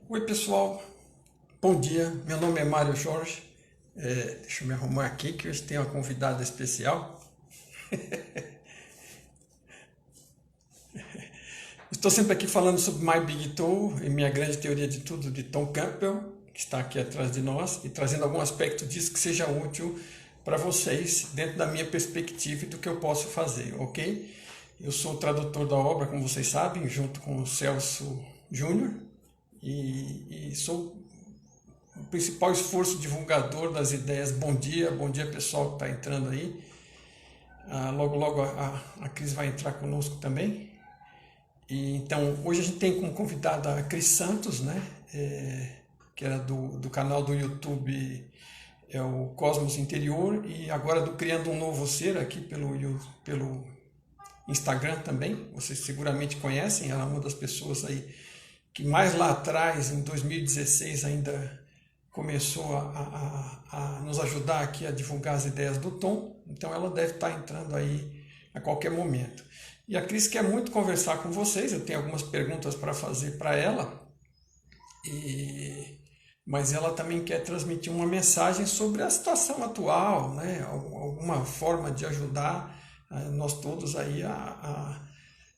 Oi pessoal, bom dia, meu nome é Mário Jorge. Deixa eu me arrumar aqui que hoje tem uma convidada especial. Estou sempre aqui falando sobre My Big Toe e minha grande teoria de tudo de Tom Campbell, que está aqui atrás de nós, e trazendo algum aspecto disso que seja útil para vocês dentro da minha perspectiva e do que eu posso fazer, ok? Eu sou o tradutor da obra, como vocês sabem, junto com o Celso Júnior, e sou o principal esforço divulgador das ideias. Bom dia pessoal que está entrando aí. Logo, logo a Cris vai entrar conosco também. E, então, hoje a gente tem como convidada a Cris Santos, né? Que era do canal do YouTube o Cosmos Interior, e agora do Criando um Novo Ser aqui pelo Instagram também. Vocês seguramente conhecem, ela é uma das pessoas aí que mais lá atrás, em 2016, ainda começou a nos ajudar aqui a divulgar as ideias do Tom, então ela deve estar entrando aí a qualquer momento. E a Cris quer muito conversar com vocês, eu tenho algumas perguntas para fazer para ela, mas ela também quer transmitir uma mensagem sobre a situação atual, né? Alguma forma de ajudar nós todos aí a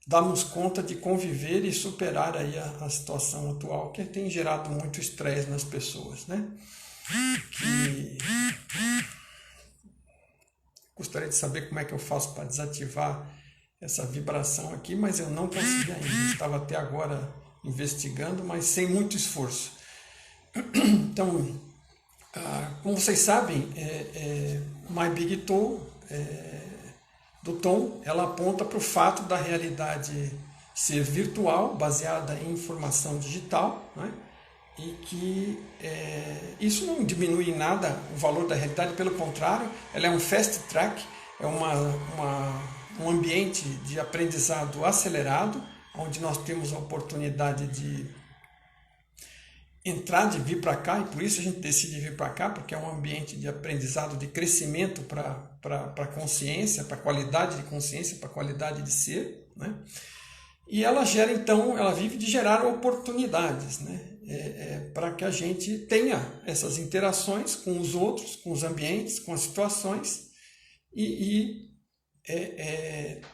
darmos conta de conviver e superar aí a situação atual que tem gerado muito estresse nas pessoas, né? Que gostaria de saber como é que eu faço para desativar essa vibração aqui, mas eu não consegui ainda. Estava até agora investigando, mas sem muito esforço. Então, como vocês sabem, My Big Toe do Tom, ela aponta para o fato da realidade ser virtual, baseada em informação digital, né? E que isso não diminui em nada o valor da realidade, pelo contrário, ela é um fast track, é um ambiente de aprendizado acelerado, onde nós temos a oportunidade de entrar, de vir para cá, e por isso a gente decide vir para cá, porque é um ambiente de aprendizado, de crescimento para a consciência, para a qualidade de consciência, para a qualidade de ser, né? E ela gera, então, ela vive de gerar oportunidades, né? Para que a gente tenha essas interações com os outros, com os ambientes, com as situações,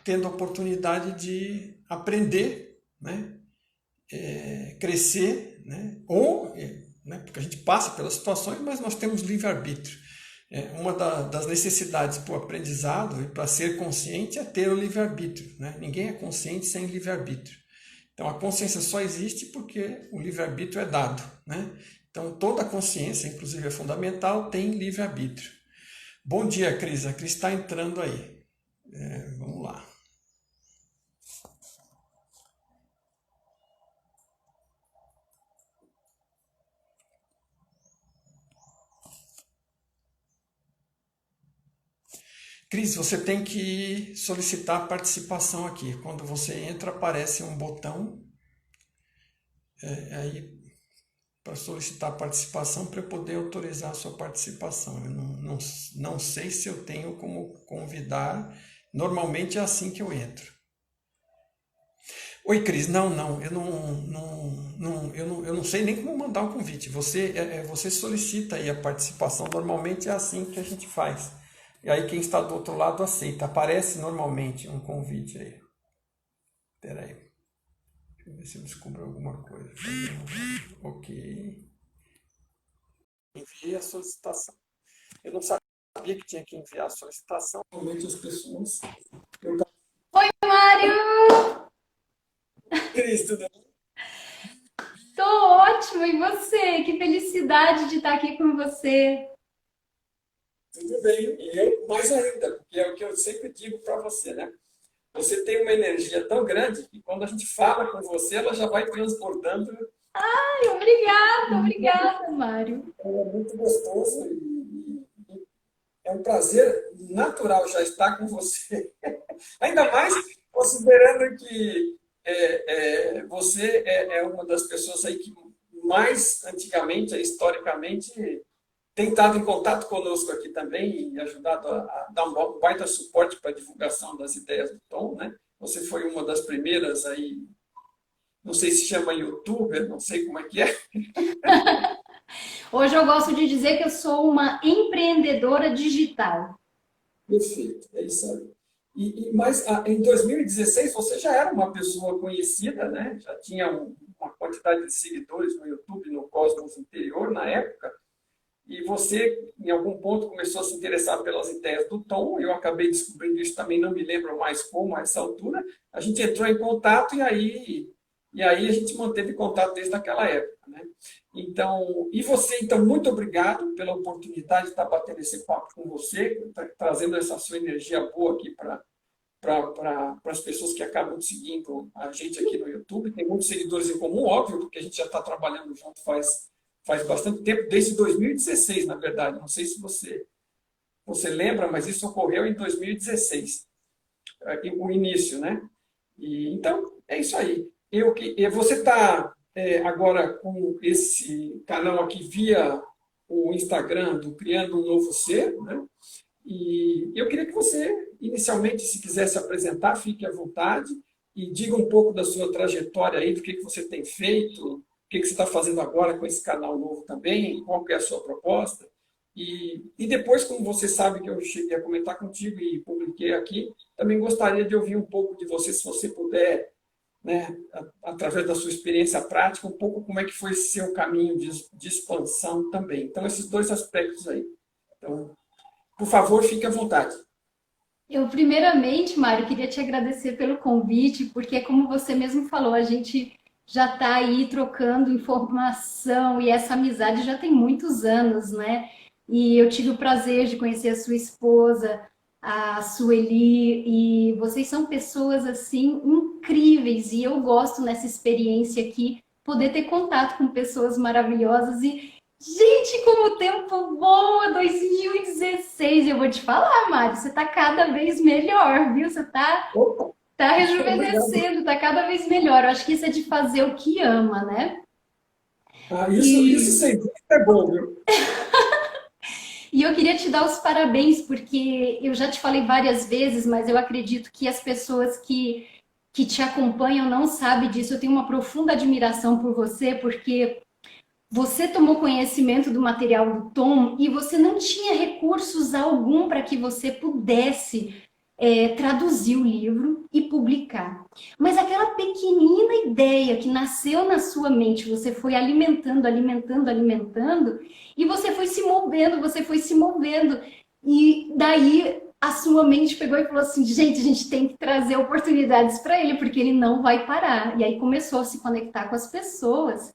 tendo a oportunidade de aprender, né? Crescer, né? Né? Porque a gente passa pelas situações, mas nós temos livre-arbítrio. Uma das necessidades para o aprendizado e para ser consciente é ter o livre-arbítrio, né? Ninguém é consciente sem livre-arbítrio. Então a consciência só existe porque o livre-arbítrio é dado, né? Então toda consciência, inclusive é fundamental, tem livre-arbítrio. Bom dia, Cris. A Cris está entrando aí. Vamos lá. Cris, você tem que solicitar participação aqui. Quando você entra, aparece um botão aí para solicitar participação para eu poder autorizar a sua participação. Eu não sei se eu tenho como convidar. Normalmente é assim que eu entro. Oi, Cris. Não, eu não sei nem como mandar um convite. Você solicita aí a participação. Normalmente é assim que a gente faz. E aí quem está do outro lado aceita. Aparece normalmente um convite aí. Espera aí. Deixa eu ver se eu descubro alguma coisa. Ok. Enviei a solicitação. Eu não sabia que tinha que enviar a solicitação. Normalmente as pessoas. Oi, Mário! Cris, tudo bem? Tô ótima, e você? Que felicidade de estar aqui com você. Tudo bem. E eu mais ainda, porque é o que eu sempre digo para você, né? Você tem uma energia tão grande que quando a gente fala com você, ela já vai transbordando. Ai, obrigada, obrigada, Mário. É muito gostoso e é um prazer natural já estar com você. Ainda mais considerando que você é uma das pessoas aí que mais antigamente, historicamente, tem estado em contato conosco aqui também e ajudado a dar um baita suporte para a divulgação das ideias do Tom, né? Você foi uma das primeiras aí não sei se chama youtuber, não sei como é que é. Hoje eu gosto de dizer que eu sou uma empreendedora digital. Perfeito, é isso aí. Mas em 2016 você já era uma pessoa conhecida, né? Já tinha uma quantidade de seguidores no YouTube, no Cosmos Interior, na época. E você, em algum ponto, começou a se interessar pelas ideias do Tom. Eu acabei descobrindo isso também, não me lembro mais como, a essa altura. A gente entrou em contato e aí a gente manteve contato desde aquela época, né? Então, e você, então, muito obrigado pela oportunidade de estar batendo esse papo com você, trazendo essa sua energia boa aqui para as pessoas que acabam seguindo a gente aqui no YouTube. Tem muitos seguidores em comum, óbvio, porque a gente já está trabalhando junto faz bastante tempo, desde 2016, na verdade. Não sei se você lembra, mas isso ocorreu em 2016, o início, né? Então, é isso aí. Você está agora com esse canal aqui via o Instagram do Criando um Novo Ser, né? E eu queria que você, inicialmente, se quiser se apresentar, fique à vontade e diga um pouco da sua trajetória aí, do que você tem feito, o que você está fazendo agora com esse canal novo também, qual que é a sua proposta. E depois, como você sabe que eu cheguei a comentar contigo e publiquei aqui, também gostaria de ouvir um pouco de você, se você puder, né, através da sua experiência prática, um pouco como é que foi esse seu caminho de expansão também. Então, esses dois aspectos aí. Então, por favor, fique à vontade. Eu, primeiramente, Mário, queria te agradecer pelo convite, porque, como você mesmo falou, a gente já está aí trocando informação e essa amizade já tem muitos anos, né? E eu tive o prazer de conhecer a sua esposa, a Sueli, e vocês são pessoas, assim, incríveis, e eu gosto nessa experiência aqui, poder ter contato com pessoas maravilhosas e gente, como o tempo voa, 2016. Eu vou te falar, Mário, você tá cada vez melhor, viu? Você Opa, tá obrigado. rejuvenescendo, tá cada vez melhor. Eu acho que isso é de fazer o que ama, né? Isso E, sem dúvida é bom, viu? e eu queria te dar os parabéns, porque eu já te falei várias vezes, mas eu acredito que as pessoas que te acompanham não sabem disso. Eu tenho uma profunda admiração por você, porque você tomou conhecimento do material do Tom e você não tinha recursos algum para que você pudesse traduzir o livro e publicar. Mas aquela pequenina ideia que nasceu na sua mente, você foi alimentando, alimentando, alimentando, e você foi se movendo, você foi se movendo. E daí a sua mente pegou e falou assim: gente, a gente tem que trazer oportunidades para ele, porque ele não vai parar. E aí começou a se conectar com as pessoas.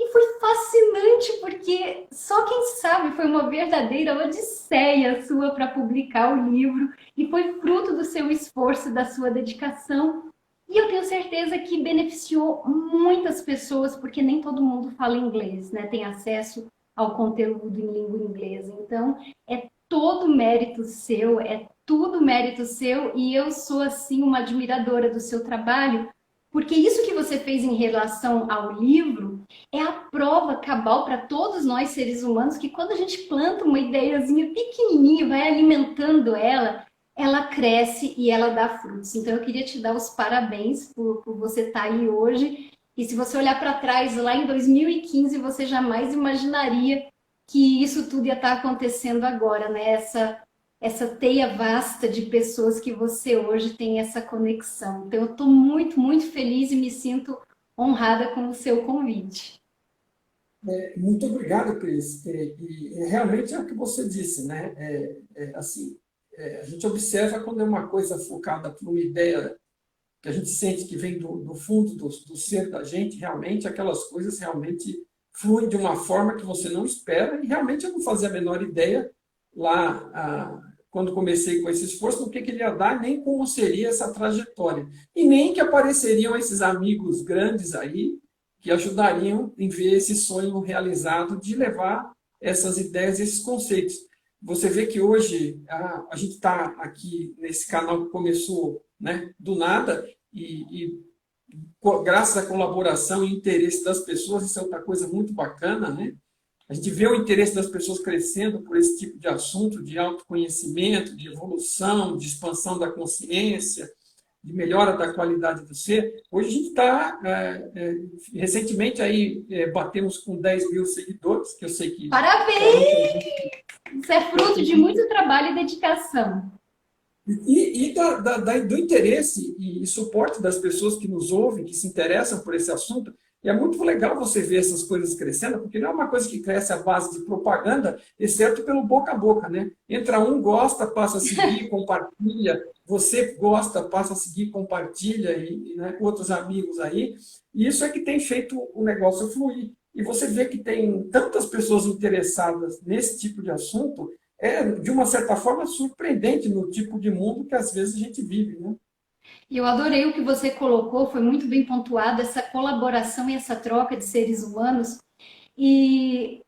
E foi fascinante porque só quem sabe foi uma verdadeira odisseia sua para publicar o livro e foi fruto do seu esforço, da sua dedicação. E eu tenho certeza que beneficiou muitas pessoas, porque nem todo mundo fala inglês, né? Tem acesso ao conteúdo em língua inglesa. Então, é todo mérito seu, é tudo mérito seu, e eu sou assim uma admiradora do seu trabalho, porque isso que você fez em relação ao livro é a prova cabal para todos nós seres humanos que quando a gente planta uma ideiazinha pequenininha, vai alimentando ela, ela cresce e ela dá frutos. Então eu queria te dar os parabéns por você estar aí hoje. E se você olhar para trás, lá em 2015, você jamais imaginaria que isso tudo ia estar acontecendo agora, né? Essa teia vasta de pessoas que você hoje tem essa conexão. Então, eu estou muito, muito feliz e me sinto honrada com o seu convite. Muito obrigado, Cris. Realmente é o que você disse, né? Assim, a gente observa quando é uma coisa focada por uma ideia que a gente sente que vem do fundo do ser da gente, realmente aquelas coisas realmente fluem de uma forma que você não espera, e realmente eu não fazia a menor ideia lá, quando comecei com esse esforço, no que ele ia dar, nem como seria essa trajetória. E nem que apareceriam esses amigos grandes aí, que ajudariam em ver esse sonho realizado de levar essas ideias, esses conceitos. Você vê que hoje a gente está aqui nesse canal que começou, né, do nada, e graças à colaboração e interesse das pessoas, isso é outra coisa muito bacana, né? A gente vê o interesse das pessoas crescendo por esse tipo de assunto, de autoconhecimento, de evolução, de expansão da consciência, de melhora da qualidade do ser. Hoje a gente está, recentemente aí batemos com 10 mil seguidores, que eu sei que para Parabéns! muita gente Isso é fruto de muito trabalho e dedicação. do interesse e suporte das pessoas que nos ouvem, que se interessam por esse assunto. E é muito legal você ver essas coisas crescendo, porque não é uma coisa que cresce à base de propaganda, exceto pelo boca a boca, né? Entra um, gosta, passa a seguir, compartilha. Você gosta, passa a seguir, compartilha, e né, com outros amigos aí. E isso é que tem feito o negócio fluir. E você vê que tem tantas pessoas interessadas nesse tipo de assunto, de uma certa forma, surpreendente no tipo de mundo que às vezes a gente vive, né? E eu adorei o que você colocou, foi muito bem pontuado, essa colaboração e essa troca de seres humanos. E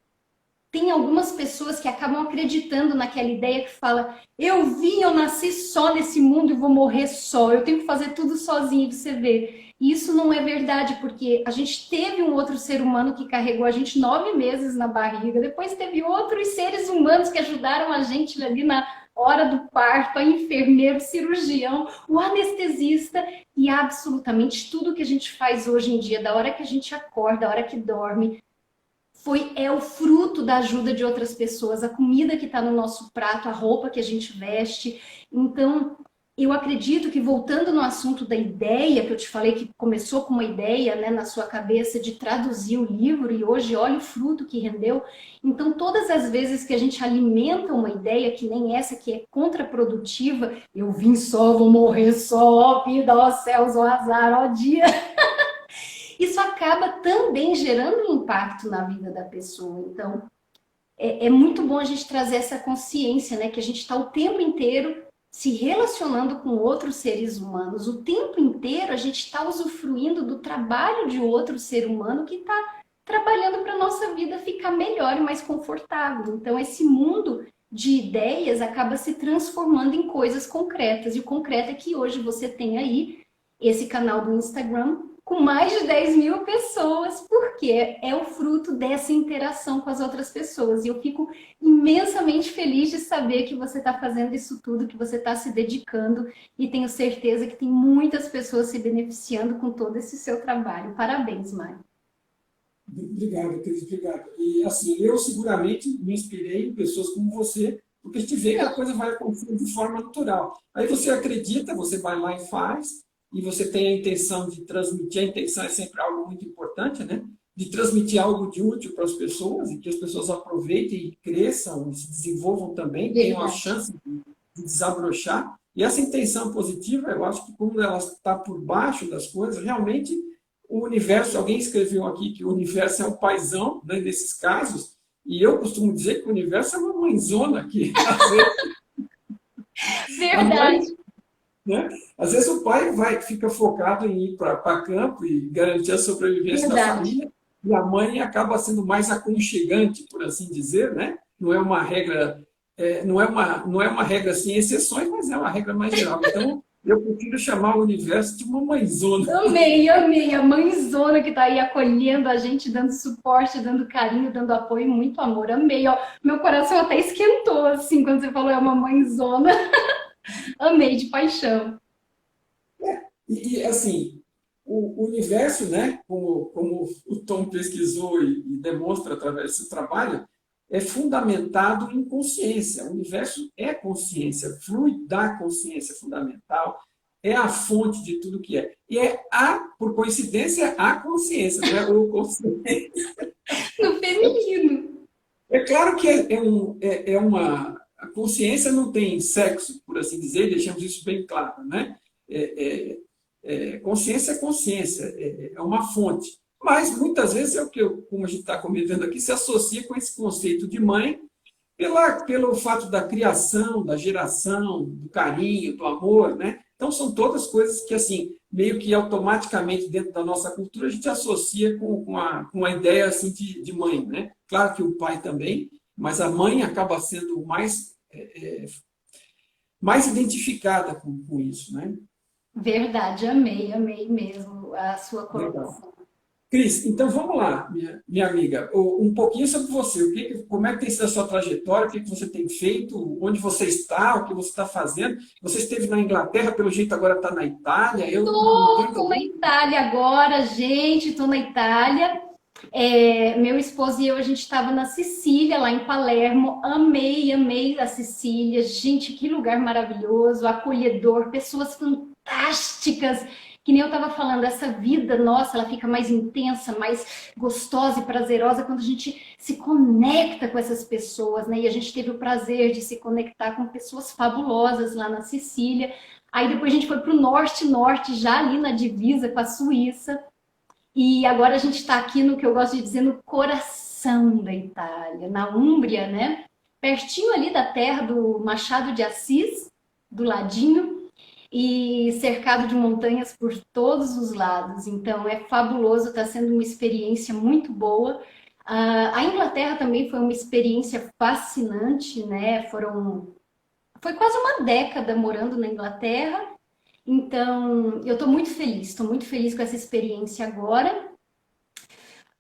tem algumas pessoas que acabam acreditando naquela ideia que fala: eu nasci só nesse mundo e vou morrer só, eu tenho que fazer tudo sozinho, e você vê. E isso não é verdade, porque a gente teve um outro ser humano que carregou a gente 9 meses na barriga, depois teve outros seres humanos que ajudaram a gente ali na hora do parto, a enfermeiro, o cirurgião, o anestesista, e absolutamente tudo que a gente faz hoje em dia, da hora que a gente acorda, da hora que dorme, é o fruto da ajuda de outras pessoas, a comida que está no nosso prato, a roupa que a gente veste. Então, eu acredito que, voltando no assunto da ideia, que eu te falei que começou com uma ideia, né, na sua cabeça de traduzir o livro, e hoje olha o fruto que rendeu. Então, todas as vezes que a gente alimenta uma ideia, que nem essa, que é contraprodutiva: eu vim só, vou morrer só, ó vida, ó céus, ó azar, ó dia, isso acaba também gerando um impacto na vida da pessoa. Então, é muito bom a gente trazer essa consciência, né? Que a gente está o tempo inteiro se relacionando com outros seres humanos. O tempo inteiro a gente está usufruindo do trabalho de outro ser humano que está trabalhando para a nossa vida ficar melhor e mais confortável. Então, esse mundo de ideias acaba se transformando em coisas concretas. E o concreto é que hoje você tem aí esse canal do Instagram com mais de 10 mil pessoas, porque é o fruto dessa interação com as outras pessoas. E eu fico imensamente feliz de saber que você está fazendo isso tudo, que você está se dedicando, e tenho certeza que tem muitas pessoas se beneficiando com todo esse seu trabalho. Parabéns, Mário. Obrigado, Cris, obrigado. E assim, eu seguramente me inspirei em pessoas como você, porque a gente vê que a coisa vai acontecendo de forma natural. Aí você acredita, você vai lá e faz, e você tem a intenção de transmitir, a intenção é sempre algo muito importante, né? De transmitir algo de útil para as pessoas, e que as pessoas aproveitem e cresçam, e se desenvolvam também, tenham a Verdade. chance de desabrochar. E essa intenção positiva, eu acho que quando ela está por baixo das coisas, realmente o universo, alguém escreveu aqui que o universo é um paizão, né, nesses casos, e eu costumo dizer que o universo é uma mãezona que, às vezes, a mãe, Verdade. né, às vezes o pai fica focado em ir para campo e garantir a sobrevivência da Verdade. família, e a mãe acaba sendo mais aconchegante, por assim dizer, né? Não é uma regra, não é uma regra sem exceções, mas é uma regra mais geral. Então, eu prefiro chamar o universo de uma mãezona. Amei, amei. A mãezona que tá aí acolhendo a gente, dando suporte, dando carinho, dando apoio, muito amor. Amei, ó. Meu coração até esquentou, assim, quando você falou é uma mãezona. Amei, de paixão. Assim, o universo, né, como o Tom pesquisou e demonstra através desse trabalho, é fundamentado em consciência. O universo é consciência, flui da consciência fundamental, é a fonte de tudo que é. E por coincidência, a consciência, não é o consciente. No feminino. É claro que a consciência não tem sexo, por assim dizer, deixamos isso bem claro, né? Consciência é consciência, é uma fonte. Mas, muitas vezes, é o que, como a gente está comentando aqui, se associa com esse conceito de mãe pelo fato da criação, da geração, do carinho, do amor, né? Então, são todas coisas que, assim, meio que automaticamente, dentro da nossa cultura, a gente associa com a ideia assim, de mãe, né? Claro que o pai também, mas a mãe acaba sendo mais identificada com isso, né? Verdade, amei, amei mesmo a sua Legal. colocação. Cris, então vamos lá, minha amiga, um pouquinho sobre você. Como é que tem sido a sua trajetória, o que que você tem feito, onde você está, o que você está fazendo? Você esteve na Inglaterra, pelo jeito agora está na Itália, eu não estou Tô na entendendo. Itália agora, gente, tô na Itália. Meu esposo e eu, a gente estava na Sicília, lá em Palermo. Amei, amei a Sicília. Gente, que lugar maravilhoso, acolhedor, pessoas fantásticas. Que nem eu estava falando, essa vida nossa, ela fica mais intensa, mais gostosa e prazerosa quando a gente se conecta com essas pessoas, né? E a gente teve o prazer de se conectar com pessoas fabulosas lá na Sicília. Aí depois a gente foi para o norte, norte, já ali na divisa com a Suíça. E agora a gente está aqui no que eu gosto de dizer, no coração da Itália, na Úmbria, né? Pertinho ali da terra do Machado de Assis, do ladinho, e cercado de montanhas por todos os lados. Então é fabuloso, está sendo uma experiência muito boa. A Inglaterra também foi uma experiência fascinante, né? Foi quase uma década morando na Inglaterra. Então, eu estou muito feliz com essa experiência agora.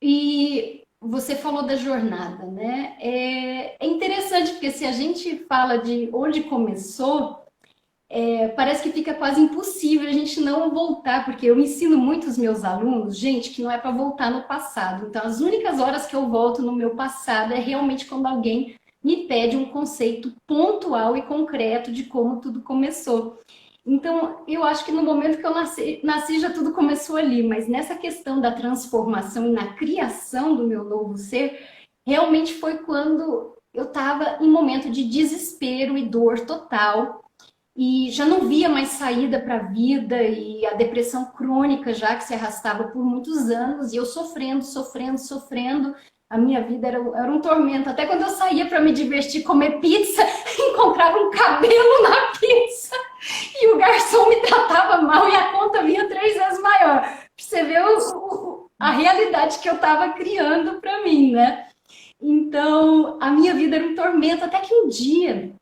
E você falou da jornada, né? É interessante porque se a gente fala de onde começou, parece que fica quase impossível a gente não voltar, porque eu ensino muito os meus alunos, gente, que não é para voltar no passado. Então, as únicas horas que eu volto no meu passado é realmente quando alguém me pede um conceito pontual e concreto de como tudo começou. Então, eu acho que no momento que eu nasci já tudo começou ali, mas nessa questão da transformação e na criação do meu novo ser, realmente foi quando eu estava em momento de desespero e dor total e já não via mais saída para a vida e a depressão crônica já que se arrastava por muitos anos e eu sofrendo, sofrendo, sofrendo. A minha vida era um tormento. Até quando eu saía para me divertir, comer pizza, encontrava um cabelo na pizza e o garçom me tratava mal e a conta vinha 3 vezes maior. Você vê a realidade que eu estava criando para mim, né? Então, a minha vida era um tormento, até que um dia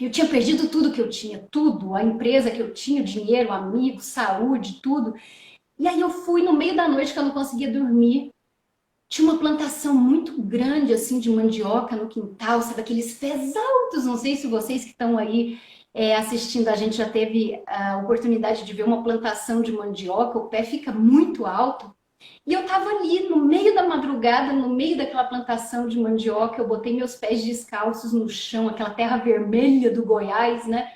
eu tinha perdido tudo que eu tinha, tudo, a empresa que eu tinha, o dinheiro, amigos, saúde, tudo. E aí eu fui no meio da noite que eu não conseguia dormir. Tinha uma plantação muito grande assim de mandioca no quintal, sabe, aqueles pés altos. Não sei se vocês que estão aí assistindo a gente já teve a oportunidade de ver uma plantação de mandioca, o pé fica muito alto. E eu estava ali no meio da madrugada, no meio daquela plantação de mandioca, eu botei meus pés descalços no chão, aquela terra vermelha do Goiás, né?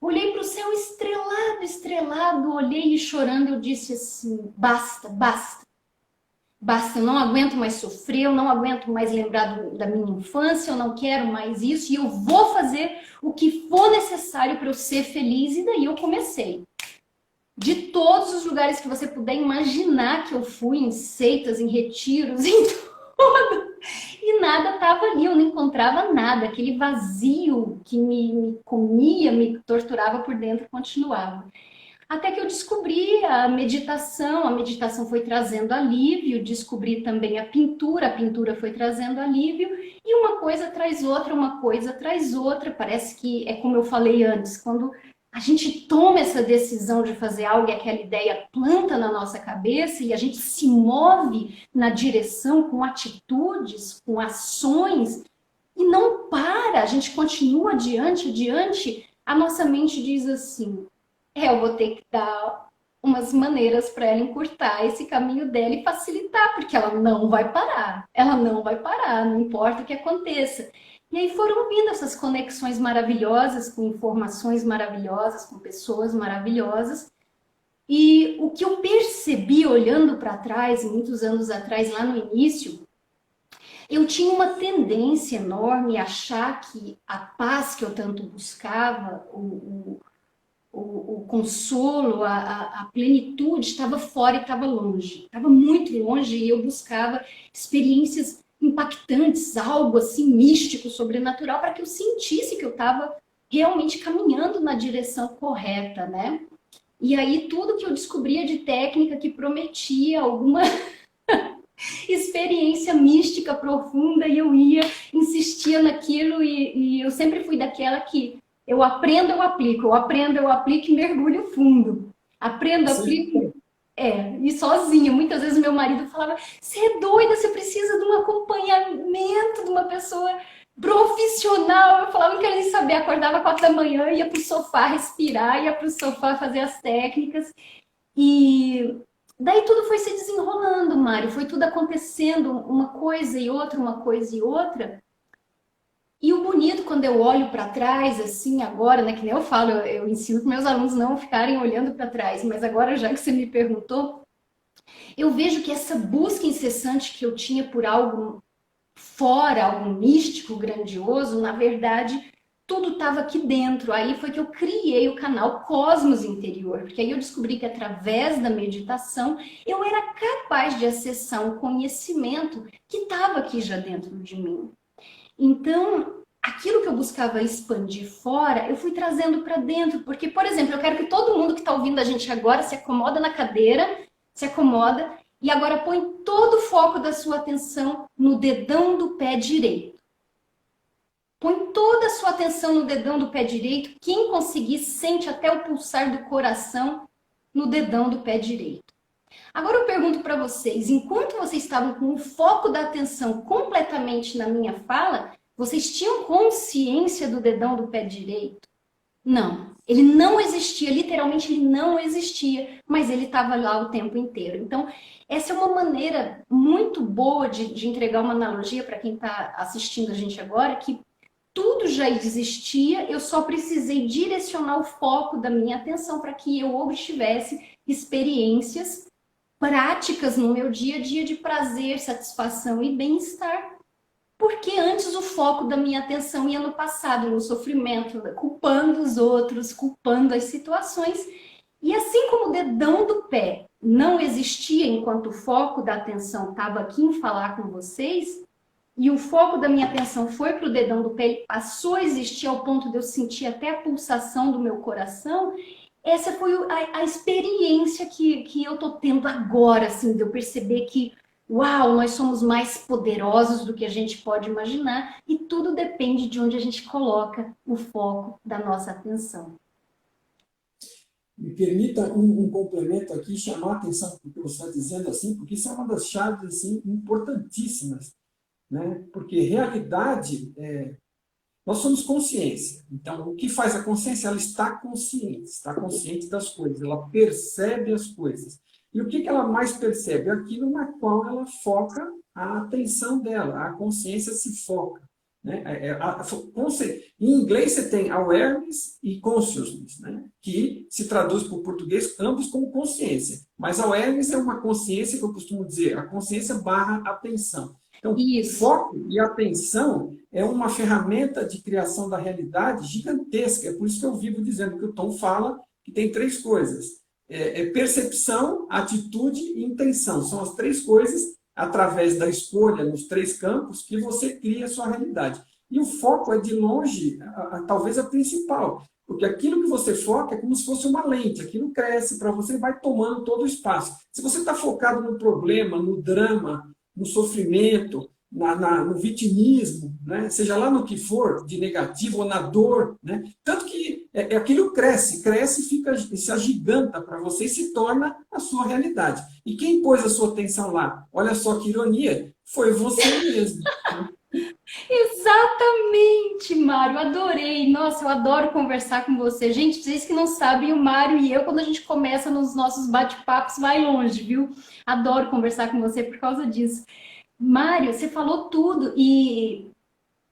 Olhei para o céu estrelado, estrelado, olhei e chorando, eu disse assim: basta, basta. Basta, eu não aguento mais sofrer, eu não aguento mais lembrar da minha infância, eu não quero mais isso e eu vou fazer o que for necessário para eu ser feliz. E daí eu comecei. De todos os lugares que você puder imaginar que eu fui, em seitas, em retiros, em tudo, e nada estava ali, eu não encontrava nada. Aquele vazio que me comia, me torturava por dentro, continuava. Até que eu descobri a meditação foi trazendo alívio, descobri também a pintura foi trazendo alívio, e uma coisa traz outra, uma coisa traz outra. Parece que é como eu falei antes, quando a gente toma essa decisão de fazer algo e aquela ideia planta na nossa cabeça e a gente se move na direção com atitudes, com ações, e não para, a gente continua adiante, adiante, a nossa mente diz assim: eu vou ter que dar umas maneiras para ela encurtar esse caminho dela e facilitar, porque ela não vai parar. Ela não vai parar, não importa o que aconteça. E aí foram vindo essas conexões maravilhosas, com informações maravilhosas, com pessoas maravilhosas. E o que eu percebi olhando para trás, muitos anos atrás, lá no início, eu tinha uma tendência enorme a achar que a paz que eu tanto buscava, o consolo, a plenitude estava fora e estava longe. Estava muito longe e eu buscava experiências impactantes, algo assim místico, sobrenatural, para que eu sentisse que eu estava realmente caminhando na direção correta, né? E aí tudo que eu descobria de técnica que prometia alguma experiência mística profunda e eu ia, insistia naquilo e eu sempre fui daquela que eu aprendo, eu aplico, eu aprendo, eu aplico e mergulho fundo. Aprendo, Sim. aplico. e sozinha. Muitas vezes meu marido falava, você é doida, você precisa de um acompanhamento, de uma pessoa profissional. Eu falava, não quero nem saber, acordava 4 da manhã, ia pro sofá respirar, ia pro sofá fazer as técnicas. E daí tudo foi se desenrolando, Mário, foi tudo acontecendo, uma coisa e outra, uma coisa e outra. E o bonito, quando eu olho para trás, assim, agora, né, que nem eu falo, eu ensino para meus alunos não ficarem olhando para trás, mas agora, já que você me perguntou, eu vejo que essa busca incessante que eu tinha por algo fora, algo místico, grandioso, na verdade, tudo estava aqui dentro. Aí foi que eu criei o canal Cosmos Interior, porque aí eu descobri que através da meditação eu era capaz de acessar um conhecimento que estava aqui já dentro de mim. Então, aquilo que eu buscava expandir fora, eu fui trazendo para dentro, porque, por exemplo, eu quero que todo mundo que está ouvindo a gente agora se acomoda na cadeira, se acomoda e agora põe todo o foco da sua atenção no dedão do pé direito. Põe toda a sua atenção no dedão do pé direito. Quem conseguir, sente até o pulsar do coração no dedão do pé direito. Agora eu pergunto para vocês, enquanto vocês estavam com o foco da atenção completamente na minha fala, vocês tinham consciência do dedão do pé direito? Não, ele não existia, literalmente ele não existia, mas ele estava lá o tempo inteiro. Então, essa é uma maneira muito boa de entregar uma analogia para quem está assistindo a gente agora, que tudo já existia, eu só precisei direcionar o foco da minha atenção para que eu obtivesse experiências práticas no meu dia a dia de prazer, satisfação e bem-estar. Porque antes o foco da minha atenção ia no passado, no sofrimento, culpando os outros, culpando as situações. E assim como o dedão do pé não existia enquanto o foco da atenção estava aqui em falar com vocês, e o foco da minha atenção foi para o dedão do pé, ele passou a existir ao ponto de eu sentir até a pulsação do meu coração. Essa foi a experiência que eu tô tendo agora, assim, de eu perceber que, uau, nós somos mais poderosos do que a gente pode imaginar e tudo depende de onde a gente coloca o foco da nossa atenção. Me permita um complemento aqui, chamar a atenção para o que você está dizendo, assim, porque isso é uma das chaves assim, importantíssimas, né? Porque realidade nós somos consciência. Então, o que faz a consciência? Ela está consciente das coisas, ela percebe as coisas. E o que ela mais percebe? Aquilo na qual ela foca a atenção dela, a consciência se foca. Né? Em inglês você tem awareness e consciousness, né? Que se traduz para o português ambos como consciência. Mas awareness é uma consciência que eu costumo dizer, a consciência barra atenção. Então, foco e atenção é uma ferramenta de criação da realidade gigantesca. É por isso que eu vivo dizendo que o Tom fala que tem 3 coisas. Percepção, atitude e intenção. São as 3 coisas, através da escolha nos 3 campos, que você cria a sua realidade. E o foco é, de longe, talvez a principal. Porque aquilo que você foca é como se fosse uma lente. Aquilo cresce para você e vai tomando todo o espaço. Se você está focado no problema, no drama, no sofrimento, no vitimismo, né? Seja lá no que for, de negativo ou na dor, né? Tanto que aquilo cresce e fica, se agiganta para você e se torna a sua realidade. E quem pôs a sua atenção lá? Olha só que ironia, foi você mesmo. Exatamente, Mário, adorei. Nossa, eu adoro conversar com você. Gente, vocês que não sabem, o Mário e eu, quando a gente começa nos nossos bate-papos, vai longe, viu? Adoro conversar com você por causa disso. Mário, você falou tudo e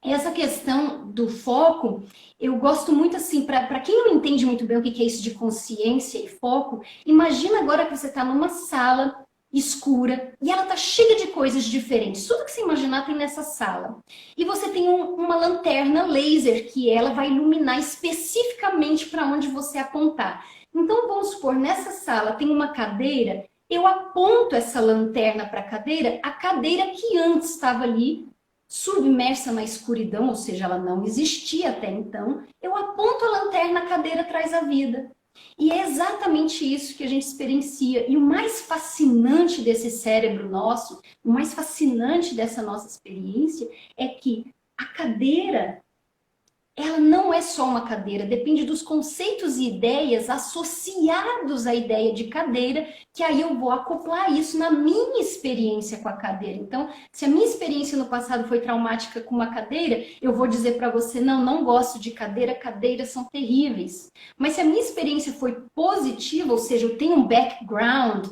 essa questão do foco, eu gosto muito assim, para quem não entende muito bem o que é isso de consciência e foco, imagina agora que você está numa sala escura e ela tá cheia de coisas diferentes. Tudo que você imaginar tem nessa sala. E você tem uma lanterna laser que ela vai iluminar especificamente para onde você apontar. Então, vamos supor, nessa sala tem uma cadeira, eu aponto essa lanterna para a cadeira que antes estava ali, submersa na escuridão, ou seja, ela não existia até então, eu aponto a lanterna, a cadeira traz a vida. E é exatamente isso que a gente experiencia. E o mais fascinante desse cérebro nosso, o mais fascinante dessa nossa experiência, é que a cadeira, ela não é só uma cadeira, depende dos conceitos e ideias associados à ideia de cadeira, que aí eu vou acoplar isso na minha experiência com a cadeira. Então, se a minha experiência no passado foi traumática com uma cadeira, eu vou dizer para você, não, não gosto de cadeira, cadeiras são terríveis. Mas se a minha experiência foi positiva, ou seja, eu tenho um background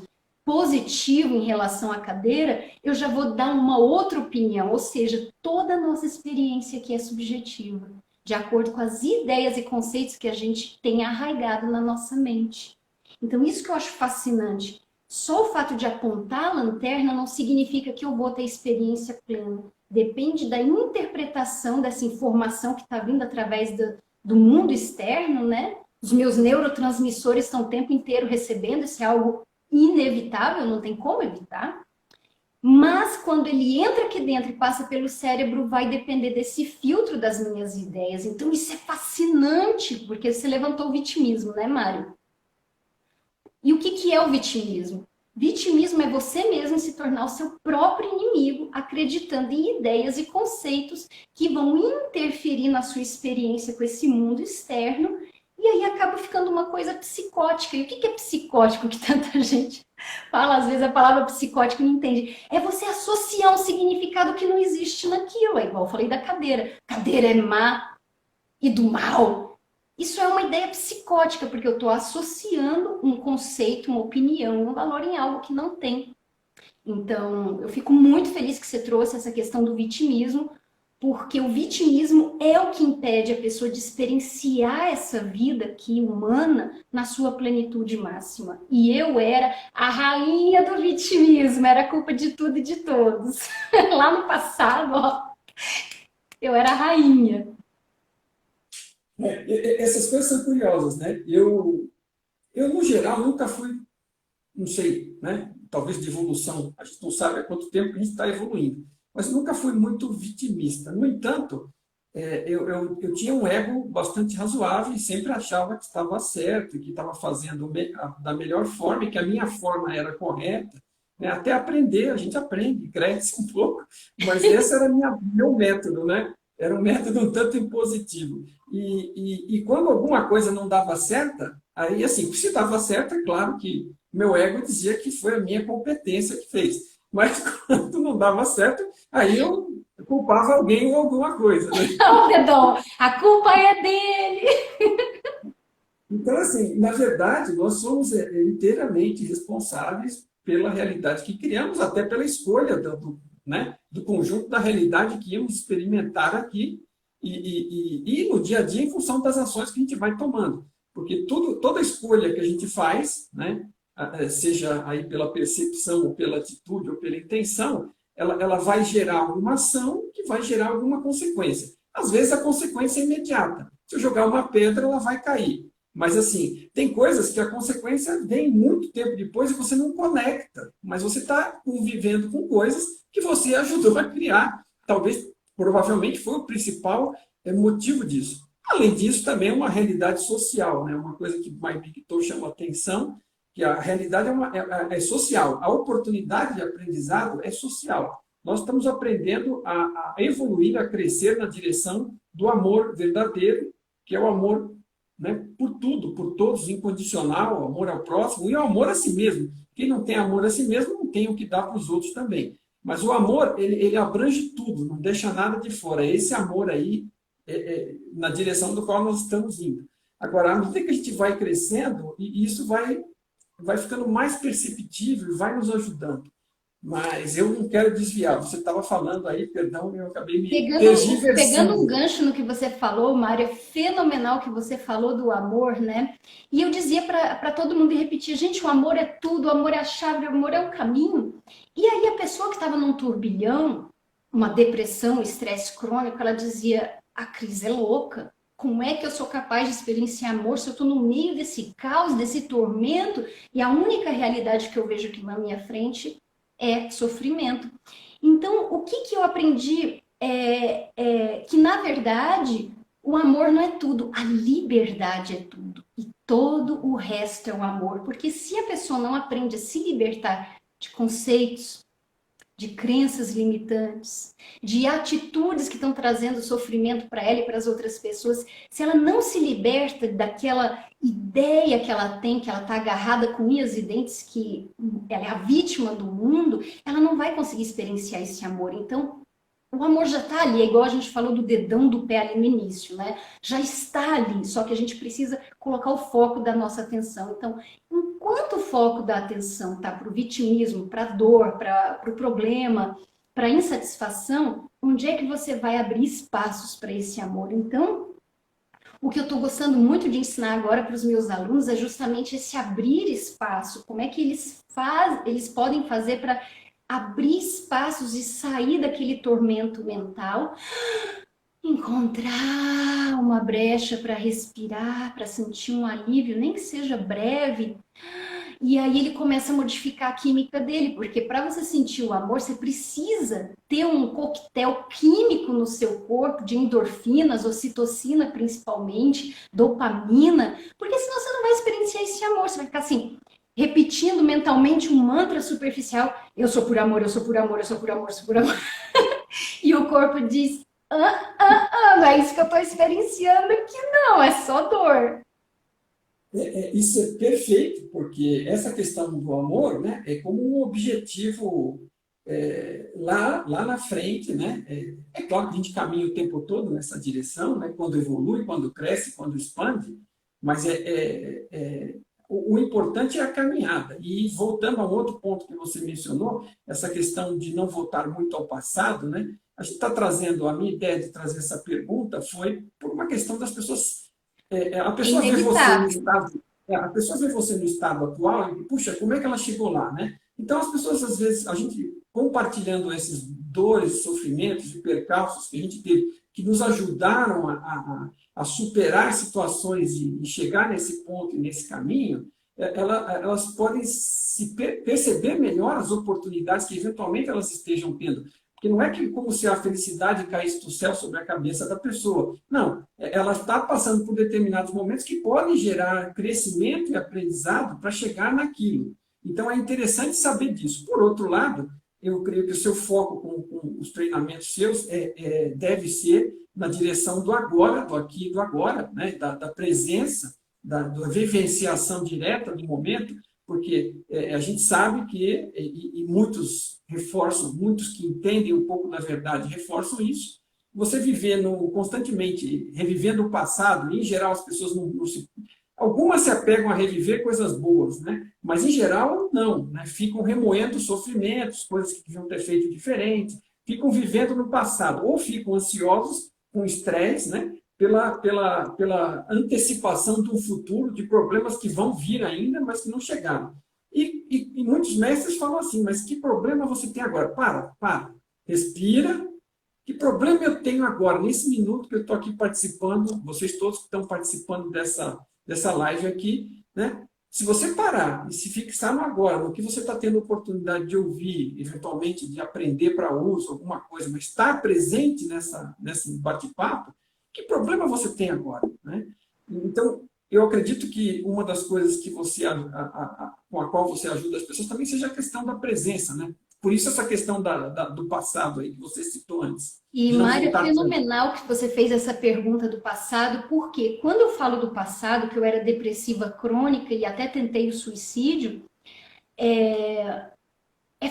positivo em relação à cadeira, eu já vou dar uma outra opinião, ou seja, toda a nossa experiência aqui é subjetiva, de acordo com as ideias e conceitos que a gente tem arraigado na nossa mente. Então, isso que eu acho fascinante. Só o fato de apontar a lanterna não significa que eu vou ter experiência plena. Depende da interpretação dessa informação que está vindo através do mundo externo, né? Os meus neurotransmissores estão o tempo inteiro recebendo, isso é algo inevitável, não tem como evitar. Mas quando ele entra aqui dentro e passa pelo cérebro, vai depender desse filtro das minhas ideias. Então isso é fascinante, porque você levantou o vitimismo, né, Mário? E o que é o vitimismo? Vitimismo é você mesmo se tornar o seu próprio inimigo, acreditando em ideias e conceitos que vão interferir na sua experiência com esse mundo externo. E aí acaba ficando uma coisa psicótica. E o que é psicótico que tanta gente fala? Às vezes a palavra psicótico não entende. É você associar um significado que não existe naquilo. É igual eu falei da cadeira. Cadeira é má e do mal. Isso é uma ideia psicótica, porque eu estou associando um conceito, uma opinião, um valor em algo que não tem. Então, eu fico muito feliz que você trouxe essa questão do vitimismo, porque o vitimismo é o que impede a pessoa de experienciar essa vida aqui humana na sua plenitude máxima. E eu era a rainha do vitimismo, era culpa de tudo e de todos. Lá no passado, ó, eu era a rainha. Essas coisas são curiosas, né? No geral, nunca fui, não sei, né? Talvez de evolução, a gente não sabe há quanto tempo a gente está evoluindo, mas nunca fui muito vitimista. No entanto, eu tinha um ego bastante razoável e sempre achava que estava certo, que estava fazendo da melhor forma e que a minha forma era correta, né? Até aprender, a gente aprende, cresce um pouco, mas esse era meu método, né? Era um método um tanto impositivo. E quando alguma coisa não dava certa, aí assim, se dava certo, é claro que meu ego dizia que foi a minha competência que fez. Mas quando não dava certo, aí eu culpava alguém ou alguma coisa, né? Oh, Redon, a culpa é dele! Então, assim, na verdade, nós somos inteiramente responsáveis pela realidade que criamos, até pela escolha né, do conjunto da realidade que íamos experimentar aqui e no dia a dia em função das ações que a gente vai tomando. Porque toda escolha que a gente faz, né, seja aí pela percepção, ou pela atitude, ou pela intenção, ela vai gerar alguma ação que vai gerar alguma consequência. Às vezes a consequência é imediata. Se eu jogar uma pedra, ela vai cair. Mas, assim, tem coisas que a consequência vem muito tempo depois e você não conecta. Mas você está convivendo com coisas que você ajudou a criar. Talvez, provavelmente, foi o principal motivo disso. Além disso, também é uma realidade social, né? Uma coisa que o Mike Victor chama atenção, que a realidade é social. A oportunidade de aprendizado é social. Nós estamos aprendendo a evoluir, a crescer na direção do amor verdadeiro, que é o amor, né, por tudo, por todos, incondicional, o amor ao próximo e o amor a si mesmo. Quem não tem amor a si mesmo não tem o que dar para os outros também. Mas o amor, ele abrange tudo, não deixa nada de fora. Esse amor aí, na direção do qual nós estamos indo. Agora, à medida que a gente vai crescendo, e isso vai ficando mais perceptível, vai nos ajudando. Mas eu não quero desviar. Você estava falando aí, perdão, eu acabei me tergiversando. Pegando um gancho no que você falou, Mário, é fenomenal que você falou do amor, né? E eu dizia para todo mundo e repetia, gente, o amor é tudo, o amor é a chave, o amor é o caminho. E aí a pessoa que estava num turbilhão, uma depressão, estresse crônico, ela dizia, a Cris é louca. Como é que eu sou capaz de experienciar amor se eu estou no meio desse caos, desse tormento, e a única realidade que eu vejo aqui na minha frente é sofrimento. Então, o que eu aprendi que, na verdade, o amor não é tudo, a liberdade é tudo. E todo o resto é o amor. Porque se a pessoa não aprende a se libertar de conceitos, de crenças limitantes, de atitudes que estão trazendo sofrimento para ela e para as outras pessoas, se ela não se liberta daquela ideia que ela tem, que ela está agarrada com unhas e dentes, que ela é a vítima do mundo, ela não vai conseguir experienciar esse amor. Então, o amor já está ali, é igual a gente falou do dedão do pé ali no início, né? Já está ali, só que a gente precisa colocar o foco da nossa atenção. Então, enquanto o foco da atenção está para o vitimismo, para a dor, para o problema, para a insatisfação, onde é que você vai abrir espaços para esse amor? Então, o que eu estou gostando muito de ensinar agora para os meus alunos é justamente esse abrir espaço. Como é que eles podem fazer para abrir espaços e sair daquele tormento mental, encontrar uma brecha para respirar, para sentir um alívio, nem que seja breve. E aí ele começa a modificar a química dele, porque para você sentir o amor, você precisa ter um coquetel químico no seu corpo, de endorfinas, ocitocina principalmente, dopamina, porque senão você não vai experienciar esse amor, você vai ficar assim, repetindo mentalmente um mantra superficial, eu sou por amor, eu sou por amor, eu sou por amor, eu sou por amor. E o corpo diz, não é isso que eu estou experienciando aqui, não, é só dor. Isso é perfeito, porque essa questão do amor, né, é como um objetivo lá na frente, né? É claro que a gente caminha o tempo todo nessa direção, né, quando evolui, quando cresce, quando expande, mas o importante é a caminhada. E voltando a um outro ponto que você mencionou, essa questão de não voltar muito ao passado, né? A gente está trazendo, a minha ideia de trazer essa pergunta foi por uma questão das pessoas. A pessoa vê você no estado, a pessoa vê você no estado atual e, puxa, como é que ela chegou lá, né? Então, as pessoas, às vezes, a gente compartilhando esses dores, sofrimentos e percalços que a gente teve, que nos ajudaram a superar situações e chegar nesse ponto e nesse caminho, elas podem perceber melhor as oportunidades que eventualmente elas estejam tendo. Porque não é que como se a felicidade caísse do céu sobre a cabeça da pessoa. Não, ela está passando por determinados momentos que podem gerar crescimento e aprendizado para chegar naquilo. Então, é interessante saber disso. Por outro lado, eu creio que o seu foco com os treinamentos seus deve ser na direção do agora, do aqui e do agora, né? da presença, da vivenciação direta do momento, porque a gente sabe que, e muitos reforçam, muitos que entendem um pouco da verdade reforçam isso, você vivendo constantemente, revivendo o passado, e em geral as pessoas não se... Algumas se apegam a reviver coisas boas, né? Mas em geral não, né? Ficam remoendo sofrimentos, coisas que deviam ter feito diferente, ficam vivendo no passado, ou ficam ansiosos, com estresse, né? Pela antecipação de um futuro, de problemas que vão vir ainda, mas que não chegaram. E muitos mestres falam assim, mas que problema você tem agora? Para, respira. Que problema eu tenho agora, nesse minuto que eu estou aqui participando, vocês todos que estão participando dessa live aqui, né? Se você parar e se fixar no agora, no que você está tendo oportunidade de ouvir, eventualmente de aprender para uso, alguma coisa, mas estar presente nesse bate-papo, que problema você tem agora, né? Então, eu acredito que uma das coisas que você, com a qual você ajuda as pessoas também seja a questão da presença, né? Por isso essa questão do passado aí que você citou antes. E, Mário, é fenomenal que você fez essa pergunta do passado, porque quando eu falo do passado, que eu era depressiva crônica e até tentei o suicídio, é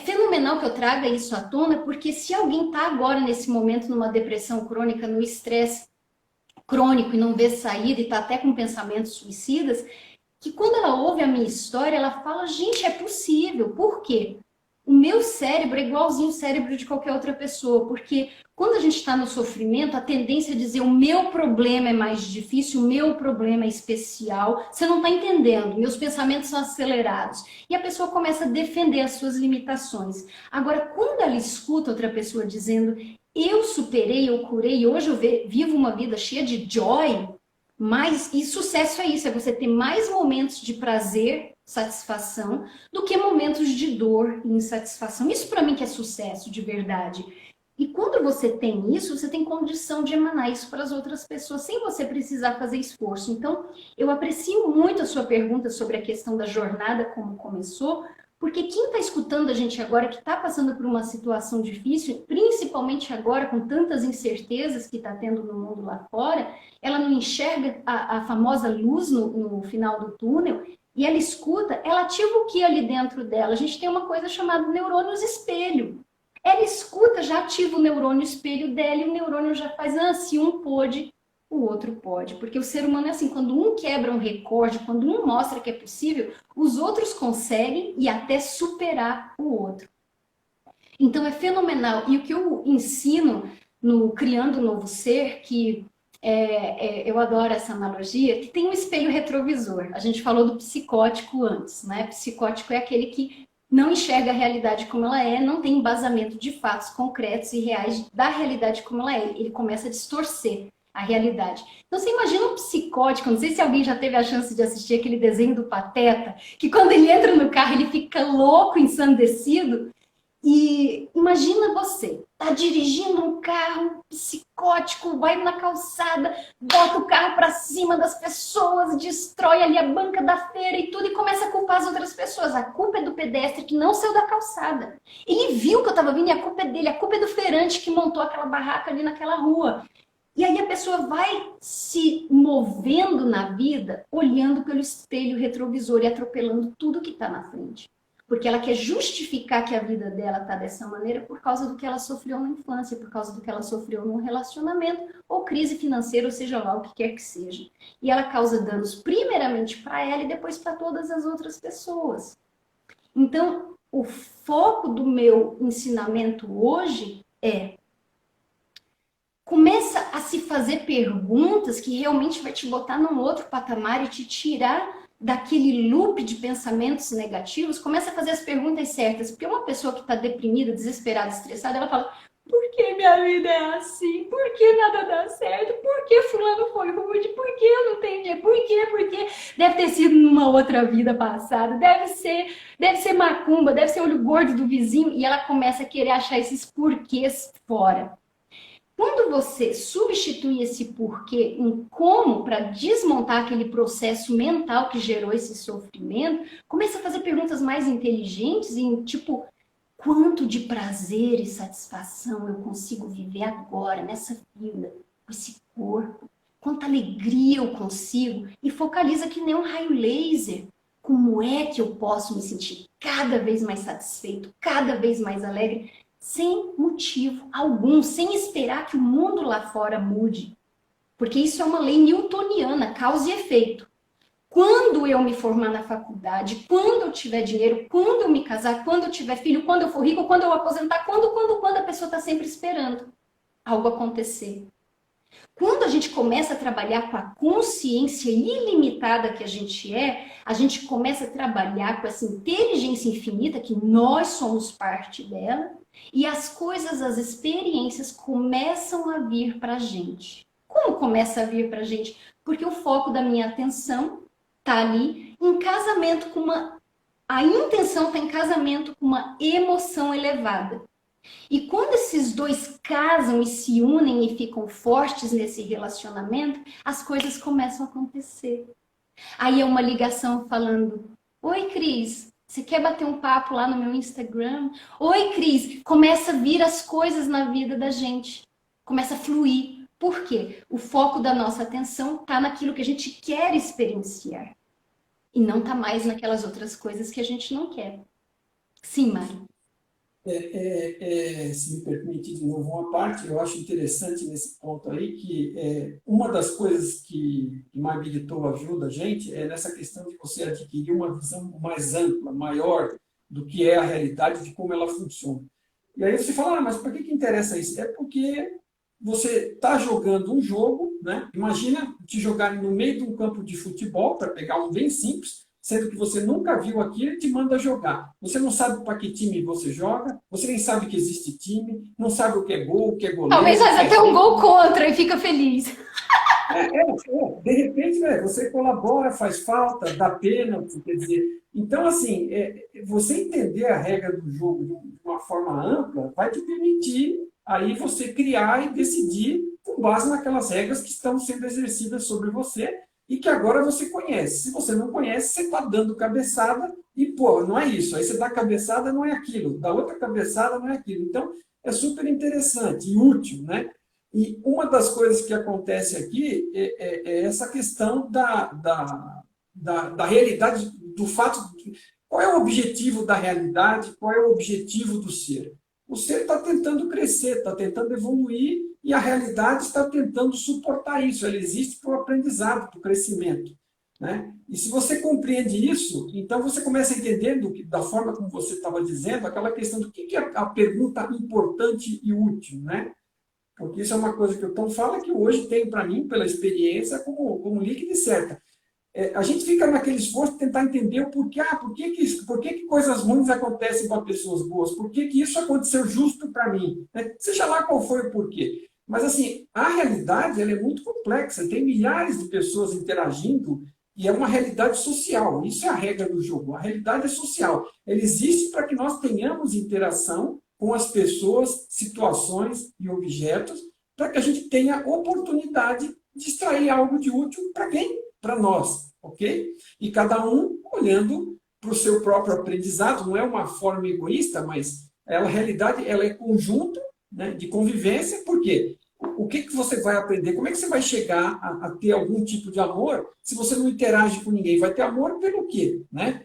fenomenal que eu traga isso à tona, porque se alguém está agora, nesse momento, numa depressão crônica, no estresse crônico e não vê saída e está até com pensamentos suicidas, que quando ela ouve a minha história, ela fala, gente, é possível. Por quê? O meu cérebro é igualzinho o cérebro de qualquer outra pessoa, porque quando a gente está no sofrimento, a tendência é dizer o meu problema é mais difícil, o meu problema é especial, você não está entendendo, meus pensamentos são acelerados. E a pessoa começa a defender as suas limitações. Agora, quando ela escuta outra pessoa dizendo eu superei, eu curei, hoje eu vivo uma vida cheia de joy, e sucesso é isso, é você ter mais momentos de prazer, satisfação, do que momentos de dor e insatisfação. Isso para mim que é sucesso de verdade. E quando você tem isso, você tem condição de emanar isso para as outras pessoas, sem você precisar fazer esforço. Então, eu aprecio muito a sua pergunta sobre a questão da jornada, como começou, Porque quem está escutando a gente agora, que está passando por uma situação difícil, principalmente agora com tantas incertezas que está tendo no mundo lá fora, ela não enxerga a famosa luz no final do túnel, e ela escuta, ela ativa o que ali dentro dela? A gente tem uma coisa chamada neurônios espelho. Ela escuta, já ativa o neurônio espelho dela, e o neurônio já faz, se um pôde, o outro pode. Porque o ser humano é assim, quando um quebra um recorde, quando um mostra que é possível, os outros conseguem e até superar o outro. Então é fenomenal. E o que eu ensino no Criando um Novo Ser, que eu adoro essa analogia, que tem um espelho retrovisor. A gente falou do psicótico antes, né? Psicótico é aquele que não enxerga a realidade como ela é, não tem embasamento de fatos concretos e reais da realidade como ela é. Ele começa a distorcer a realidade. Então você imagina um psicótico, não sei se alguém já teve a chance de assistir aquele desenho do Pateta, que quando ele entra no carro ele fica louco, ensandecido. E imagina você, tá dirigindo um carro psicótico, vai na calçada, bota o carro para cima das pessoas, destrói ali a banca da feira e tudo, e começa a culpar as outras pessoas. A culpa é do pedestre que não saiu da calçada. Ele viu que eu estava vindo e a culpa é dele, a culpa é do feirante que montou aquela barraca ali naquela rua. E aí a pessoa vai se movendo na vida, olhando pelo espelho retrovisor e atropelando tudo que está na frente. Porque ela quer justificar que a vida dela está dessa maneira por causa do que ela sofreu na infância, por causa do que ela sofreu num relacionamento, ou crise financeira, ou seja lá o que quer que seja. E ela causa danos primeiramente para ela e depois para todas as outras pessoas. Então, o foco do meu ensinamento hoje é: começa a se fazer perguntas que realmente vai te botar num outro patamar e te tirar daquele loop de pensamentos negativos. Começa a fazer as perguntas certas, porque uma pessoa que está deprimida, desesperada, estressada, ela fala: por que minha vida é assim? Por que nada dá certo? Por que fulano foi rude? Por que eu não tenho dinheiro? Por quê? Porque deve ter sido numa outra vida passada, deve ser macumba, deve ser olho gordo do vizinho, e ela começa a querer achar esses porquês fora. Quando você substitui esse porquê em como para desmontar aquele processo mental que gerou esse sofrimento, começa a fazer perguntas mais inteligentes em tipo: quanto de prazer e satisfação eu consigo viver agora, nessa vida, com esse corpo? Quanta alegria eu consigo? E focaliza que nem um raio laser. Como é que eu posso me sentir cada vez mais satisfeito, cada vez mais alegre, sem motivo algum, sem esperar que o mundo lá fora mude? Porque isso é uma lei newtoniana, causa e efeito. Quando eu me formar na faculdade, quando eu tiver dinheiro, quando eu me casar, quando eu tiver filho, quando eu for rico, quando eu aposentar, quando a pessoa está sempre esperando algo acontecer. Quando a gente começa a trabalhar com a consciência ilimitada que a gente começa a trabalhar com essa inteligência infinita, que nós somos parte dela, e as coisas, as experiências começam a vir para a gente. Como começa a vir para a gente? Porque o foco da minha atenção está ali em casamento com uma... A intenção está em casamento com uma emoção elevada. E quando esses dois casam e se unem e ficam fortes nesse relacionamento, as coisas começam a acontecer. Aí é uma ligação falando: oi, Cris, você quer bater um papo lá no meu Instagram? Oi, Cris, começa a vir as coisas na vida da gente. Começa a fluir. Por quê? O foco da nossa atenção está naquilo que a gente quer experienciar. E não está mais naquelas outras coisas que a gente não quer. Sim, Mari. Se me permitir de novo uma parte, eu acho interessante nesse ponto aí que uma das coisas que My Big Toe ajuda a gente é nessa questão de você adquirir uma visão mais ampla, maior do que é a realidade, de como ela funciona. E aí você fala: mas por que interessa isso? É porque você está jogando um jogo, né? Imagina te jogarem no meio de um campo de futebol, para pegar um bem simples, sendo que você nunca viu aquilo, ele te manda jogar. Você não sabe para que time você joga, você nem sabe que existe time, não sabe o que é gol, o que é goleiro. Talvez faça até um gol contra e fica feliz. De repente, você colabora, faz falta, dá pênalti, quer dizer... Então, assim, você entender a regra do jogo de uma forma ampla vai te permitir aí você criar e decidir com base naquelas regras que estão sendo exercidas sobre você, e que agora você conhece. Se você não conhece, você está dando cabeçada e, pô, não é isso. Aí você dá cabeçada, não é aquilo. Dá outra cabeçada, não é aquilo. Então, é super interessante e útil, né? E uma das coisas que acontece aqui é essa questão da realidade, do fato de qual é o objetivo da realidade, qual é o objetivo do ser. O ser está tentando crescer, está tentando evoluir e a realidade está tentando suportar isso. Ela existe para o aprendizado, para o crescimento, né? E se você compreende isso, então você começa a entender, da forma como você estava dizendo, aquela questão do que é a pergunta importante e útil, né? Porque isso é uma coisa que eu tão falo que hoje tenho para mim, pela experiência, como líquido e certa. A gente fica naquele esforço de tentar entender o porquê, por que coisas ruins acontecem com pessoas boas, por que isso aconteceu justo para mim, né? Seja lá qual foi o porquê. Mas, assim, a realidade ela é muito complexa, tem milhares de pessoas interagindo e é uma realidade social, isso é a regra do jogo, a realidade é social. Ela existe para que nós tenhamos interação com as pessoas, situações e objetos, para que a gente tenha oportunidade de extrair algo de útil para quem? Para nós, ok? E cada um olhando para o seu próprio aprendizado, não é uma forma egoísta, mas a realidade ela é conjunto, né, de convivência, porque o que você vai aprender? Como é que você vai chegar a ter algum tipo de amor se você não interage com ninguém? Vai ter amor pelo quê? Né?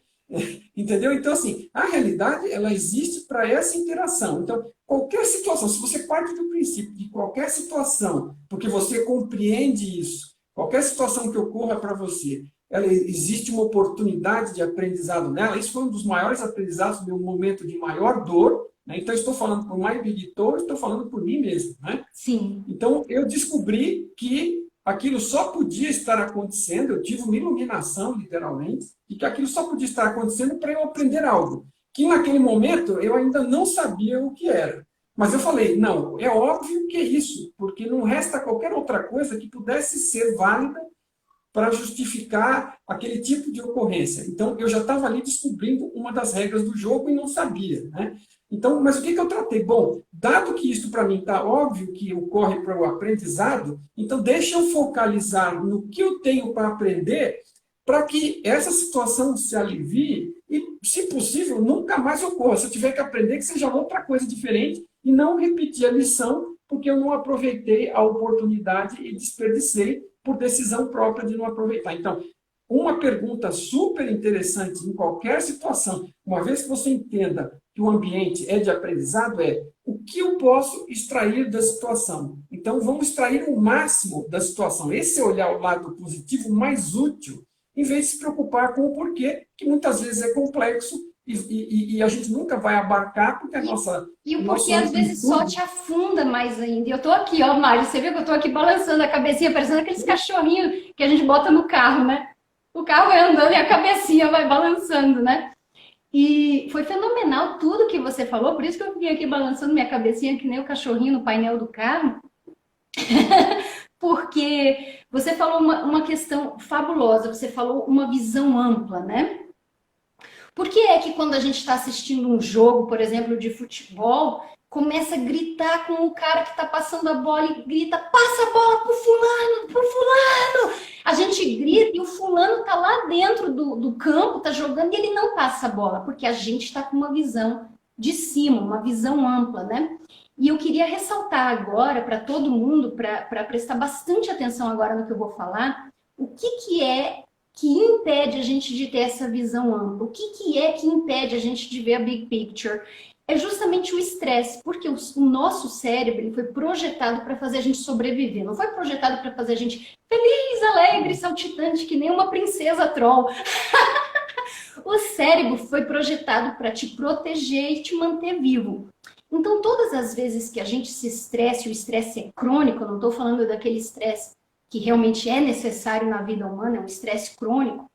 Entendeu? Então, assim, a realidade ela existe para essa interação. Então, qualquer situação, se você parte do princípio de qualquer situação, porque você compreende isso, qualquer situação que ocorra para você, existe uma oportunidade de aprendizado nela. Isso foi um dos maiores aprendizados do meu momento de maior dor, né? Então, estou falando por My Big Toe, estou falando por mim mesmo, né? Sim. Então, eu descobri que aquilo só podia estar acontecendo, eu tive uma iluminação, literalmente, e que aquilo só podia estar acontecendo para eu aprender algo, que naquele momento eu ainda não sabia o que era. Mas eu falei, não, é óbvio que é isso, porque não resta qualquer outra coisa que pudesse ser válida para justificar aquele tipo de ocorrência. Então, eu já estava ali descobrindo uma das regras do jogo e não sabia, né? Então, mas o que eu tratei? Bom, dado que isso para mim está óbvio que ocorre para o aprendizado, então deixa eu focalizar no que eu tenho para aprender para que essa situação se alivie e, se possível, nunca mais ocorra. Se eu tiver que aprender, que seja outra coisa diferente e não repetir a lição porque eu não aproveitei a oportunidade e desperdicei por decisão própria de não aproveitar. Então, uma pergunta super interessante em qualquer situação, uma vez que você entenda que o ambiente é de aprendizado, é o que eu posso extrair da situação. Então, vamos extrair o máximo da situação. Esse é olhar o lado positivo mais útil, em vez de se preocupar com o porquê, que muitas vezes é complexo e a gente nunca vai abarcar, porque a nossa... E o porquê, às vezes, só te afunda mais ainda. E eu tô aqui, ó, Mário, você viu que eu tô aqui balançando a cabecinha, parecendo aqueles cachorrinhos que a gente bota no carro, né? O carro vai andando e a cabecinha vai balançando, né? E foi fenomenal tudo que você falou, por isso que eu fiquei aqui balançando minha cabecinha que nem o cachorrinho no painel do carro. Porque você falou uma questão fabulosa, você falou uma visão ampla, né? Por que é que quando a gente está assistindo um jogo, por exemplo, de futebol, começa a gritar com o cara que está passando a bola e grita, passa a bola pro fulano, pro fulano! A gente grita e o fulano tá lá dentro do campo, tá jogando e ele não passa a bola, porque a gente está com uma visão de cima, uma visão ampla, né? E eu queria ressaltar agora para todo mundo, para prestar bastante atenção agora no que eu vou falar, o que é que impede a gente de ter essa visão ampla? O que é que impede a gente de ver a big picture? É justamente o estresse, porque o nosso cérebro ele foi projetado para fazer a gente sobreviver, não foi projetado para fazer a gente feliz, alegre, saltitante, que nem uma princesa troll. O cérebro foi projetado para te proteger e te manter vivo. Então, todas as vezes que a gente se estresse, o estresse é crônico, eu não estou falando daquele estresse que realmente é necessário na vida humana, é um estresse crônico,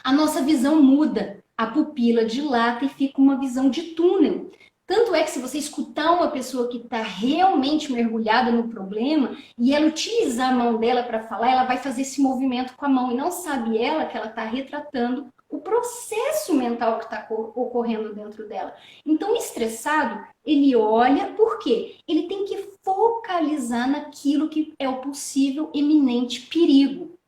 a nossa visão muda, a pupila dilata e fica uma visão de túnel. Tanto é que se você escutar uma pessoa que está realmente mergulhada no problema e ela utilizar a mão dela para falar, ela vai fazer esse movimento com a mão e não sabe ela que ela está retratando o processo mental que está ocorrendo dentro dela. Então, o estressado, ele olha, por quê? Ele tem que focalizar naquilo que é o possível eminente perigo.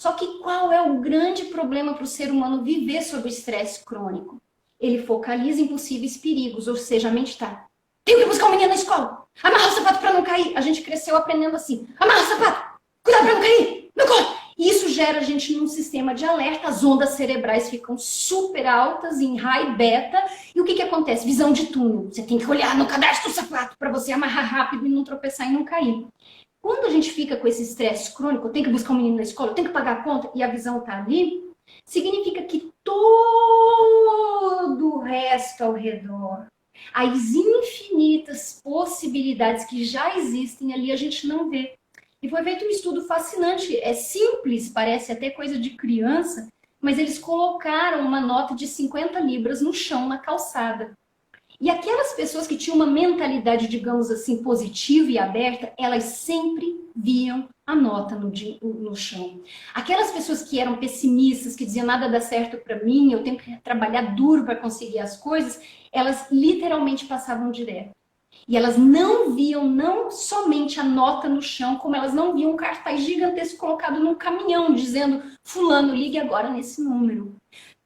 Só que qual é o grande problema para o ser humano viver sob estresse crônico? Ele focaliza em possíveis perigos, ou seja, a mente está: tenho que buscar o menino na escola, amarra o sapato para não cair. A gente cresceu aprendendo assim: amarra o sapato, cuidado para não cair, não corre. Isso gera a gente num sistema de alerta, as ondas cerebrais ficam super altas, em high beta, e o que acontece? Visão de túnel. Você tem que olhar no cadastro do sapato para você amarrar rápido e não tropeçar e não cair. Quando a gente fica com esse estresse crônico, eu tenho que buscar um menino na escola, eu tenho que pagar a conta, e a visão está ali, significa que todo o resto ao redor, as infinitas possibilidades que já existem ali, a gente não vê. E foi feito um estudo fascinante, é simples, parece até coisa de criança, mas eles colocaram uma nota de 50 libras no chão, na calçada. E aquelas pessoas que tinham uma mentalidade, digamos assim, positiva e aberta, elas sempre viam a nota no chão. Aquelas pessoas que eram pessimistas, que diziam nada dá certo para mim, eu tenho que trabalhar duro para conseguir as coisas, elas literalmente passavam direto. E elas não viam não somente a nota no chão, como elas não viam um cartaz gigantesco colocado num caminhão, dizendo: fulano, ligue agora nesse número.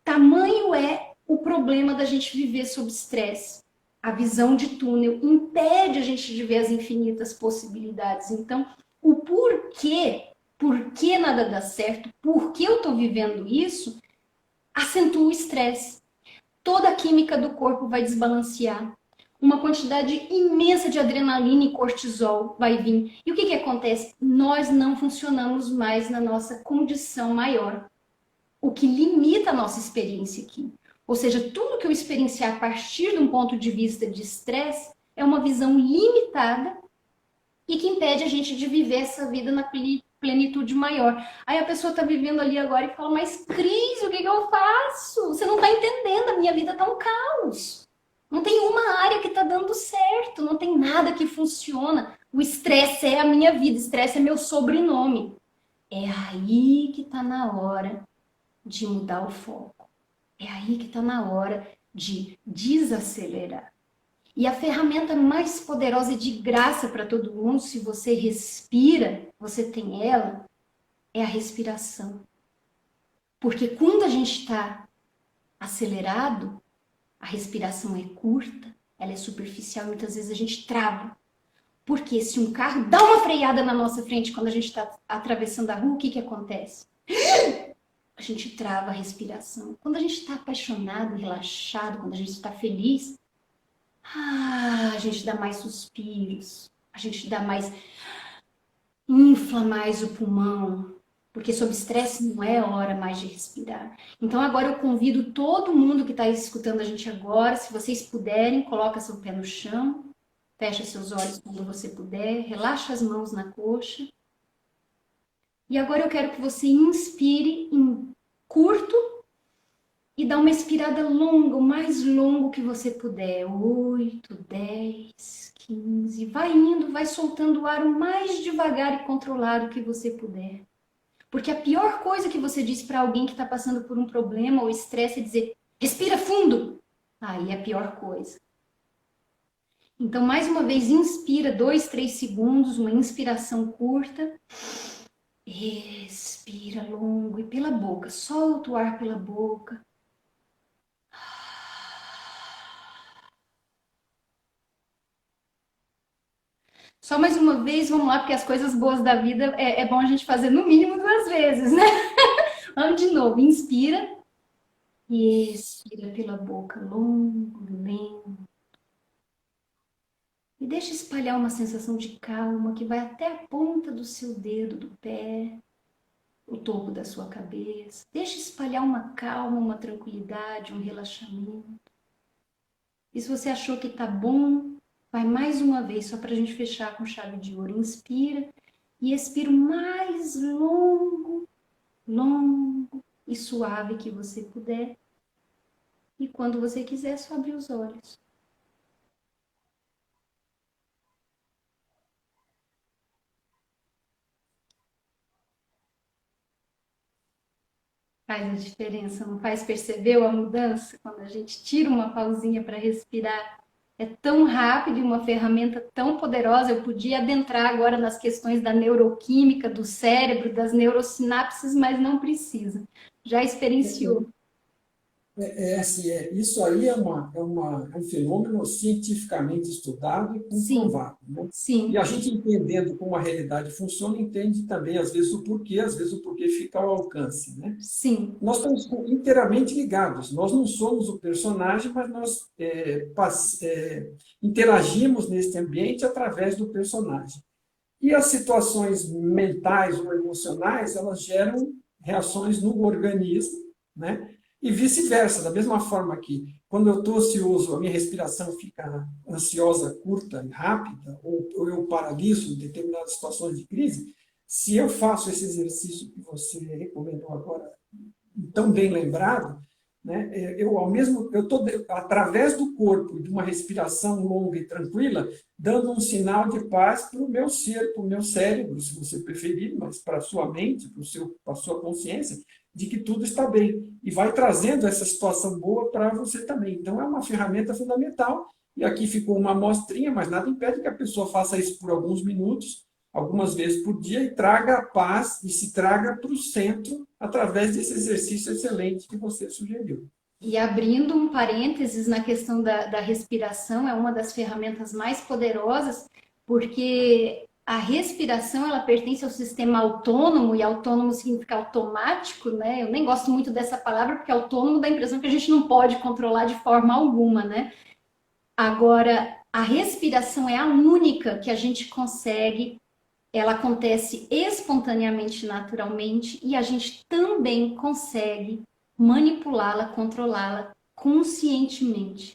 Tamanho é o problema da gente viver sob estresse. A visão de túnel impede a gente de ver as infinitas possibilidades. Então, o por que nada dá certo, por que eu estou vivendo isso, acentua o estresse. Toda a química do corpo vai desbalancear. Uma quantidade imensa de adrenalina e cortisol vai vir. E o que acontece? Nós não funcionamos mais na nossa condição maior, o que limita a nossa experiência aqui. Ou seja, tudo que eu experienciar a partir de um ponto de vista de estresse é uma visão limitada e que impede a gente de viver essa vida na plenitude maior. Aí a pessoa está vivendo ali agora e fala: mas Cris, o que eu faço? Você não está entendendo, a minha vida está um caos. Não tem uma área que está dando certo, não tem nada que funciona. O estresse é a minha vida, estresse é meu sobrenome. É aí que está na hora de mudar o foco. É aí que está na hora de desacelerar. E a ferramenta mais poderosa e de graça para todo mundo, se você respira, você tem ela, é a respiração. Porque quando a gente está acelerado, a respiração é curta, ela é superficial, muitas vezes a gente trava. Porque se um carro dá uma freada na nossa frente quando a gente está atravessando a rua, o que acontece? A gente trava a respiração. Quando a gente está apaixonado, relaxado, quando a gente está feliz, a gente dá mais suspiros, a gente dá mais, infla mais o pulmão, porque sob estresse não é hora mais de respirar. Então agora eu convido todo mundo que está escutando a gente agora, se vocês puderem, coloca seu pé no chão, fecha seus olhos quando você puder, relaxa as mãos na coxa. E agora eu quero que você inspire em curto e dá uma expirada longa, o mais longo que você puder. 8, 10, 15. Vai indo, vai soltando o ar o mais devagar e controlado que você puder. Porque a pior coisa que você diz para alguém que está passando por um problema ou estresse é dizer: respira fundo. Aí é a pior coisa. Então, mais uma vez, inspira 2, 3 segundos, uma inspiração curta. Expira longo e pela boca. Solta o ar pela boca. Só mais uma vez, vamos lá, porque as coisas boas da vida é bom a gente fazer no mínimo 2 vezes, né? Vamos de novo. Inspira. E expira pela boca. Longo, lento. E deixa espalhar uma sensação de calma que vai até a ponta do seu dedo do pé, o topo da sua cabeça. Deixa espalhar uma calma, uma tranquilidade, um relaxamento. E se você achou que tá bom, vai mais uma vez, só para a gente fechar com chave de ouro. Inspira e expira o mais longo, longo e suave que você puder. E quando você quiser, é só abrir os olhos. Faz a diferença, não faz? Percebeu a mudança? Quando a gente tira uma pausinha para respirar. É tão rápido e uma ferramenta tão poderosa. Eu podia adentrar agora nas questões da neuroquímica, do cérebro, das neurosinapses, mas não precisa. Já experienciou. Assim, isso aí é um fenômeno cientificamente estudado e Sim, comprovado, né? E sim, a gente entendendo como a realidade funciona, entende também, às vezes o porquê fica ao alcance, né? sim, Nós estamos inteiramente ligados. Nós não somos o personagem, mas nós interagimos nesse ambiente através do personagem. E as situações mentais ou emocionais, elas geram reações no organismo, né? E vice-versa, da mesma forma que quando eu estou ansioso, a minha respiração fica ansiosa, curta e rápida, ou eu paraliso em determinadas situações de crise, se eu faço esse exercício que você recomendou agora, tão bem lembrado, né? Eu estou através do corpo, de uma respiração longa e tranquila, dando um sinal de paz para o meu ser, para o meu cérebro, se você preferir, mas para a sua mente, para a sua consciência, de que tudo está bem. E vai trazendo essa situação boa para você também. Então, é uma ferramenta fundamental. E aqui ficou uma amostrinha, mas nada impede que a pessoa faça isso por alguns minutos, algumas vezes por dia, e traga a paz e se traga para o centro através desse exercício excelente que você sugeriu. e abrindo um parênteses na questão da respiração, é uma das ferramentas mais poderosas, porque a respiração ela pertence ao sistema autônomo, e autônomo significa automático, né? Eu nem gosto muito dessa palavra, porque autônomo dá a impressão que a gente não pode controlar de forma alguma, né? Agora, a respiração é a única que a gente consegue, ela acontece espontaneamente, naturalmente, e a gente também consegue manipulá-la, controlá-la conscientemente.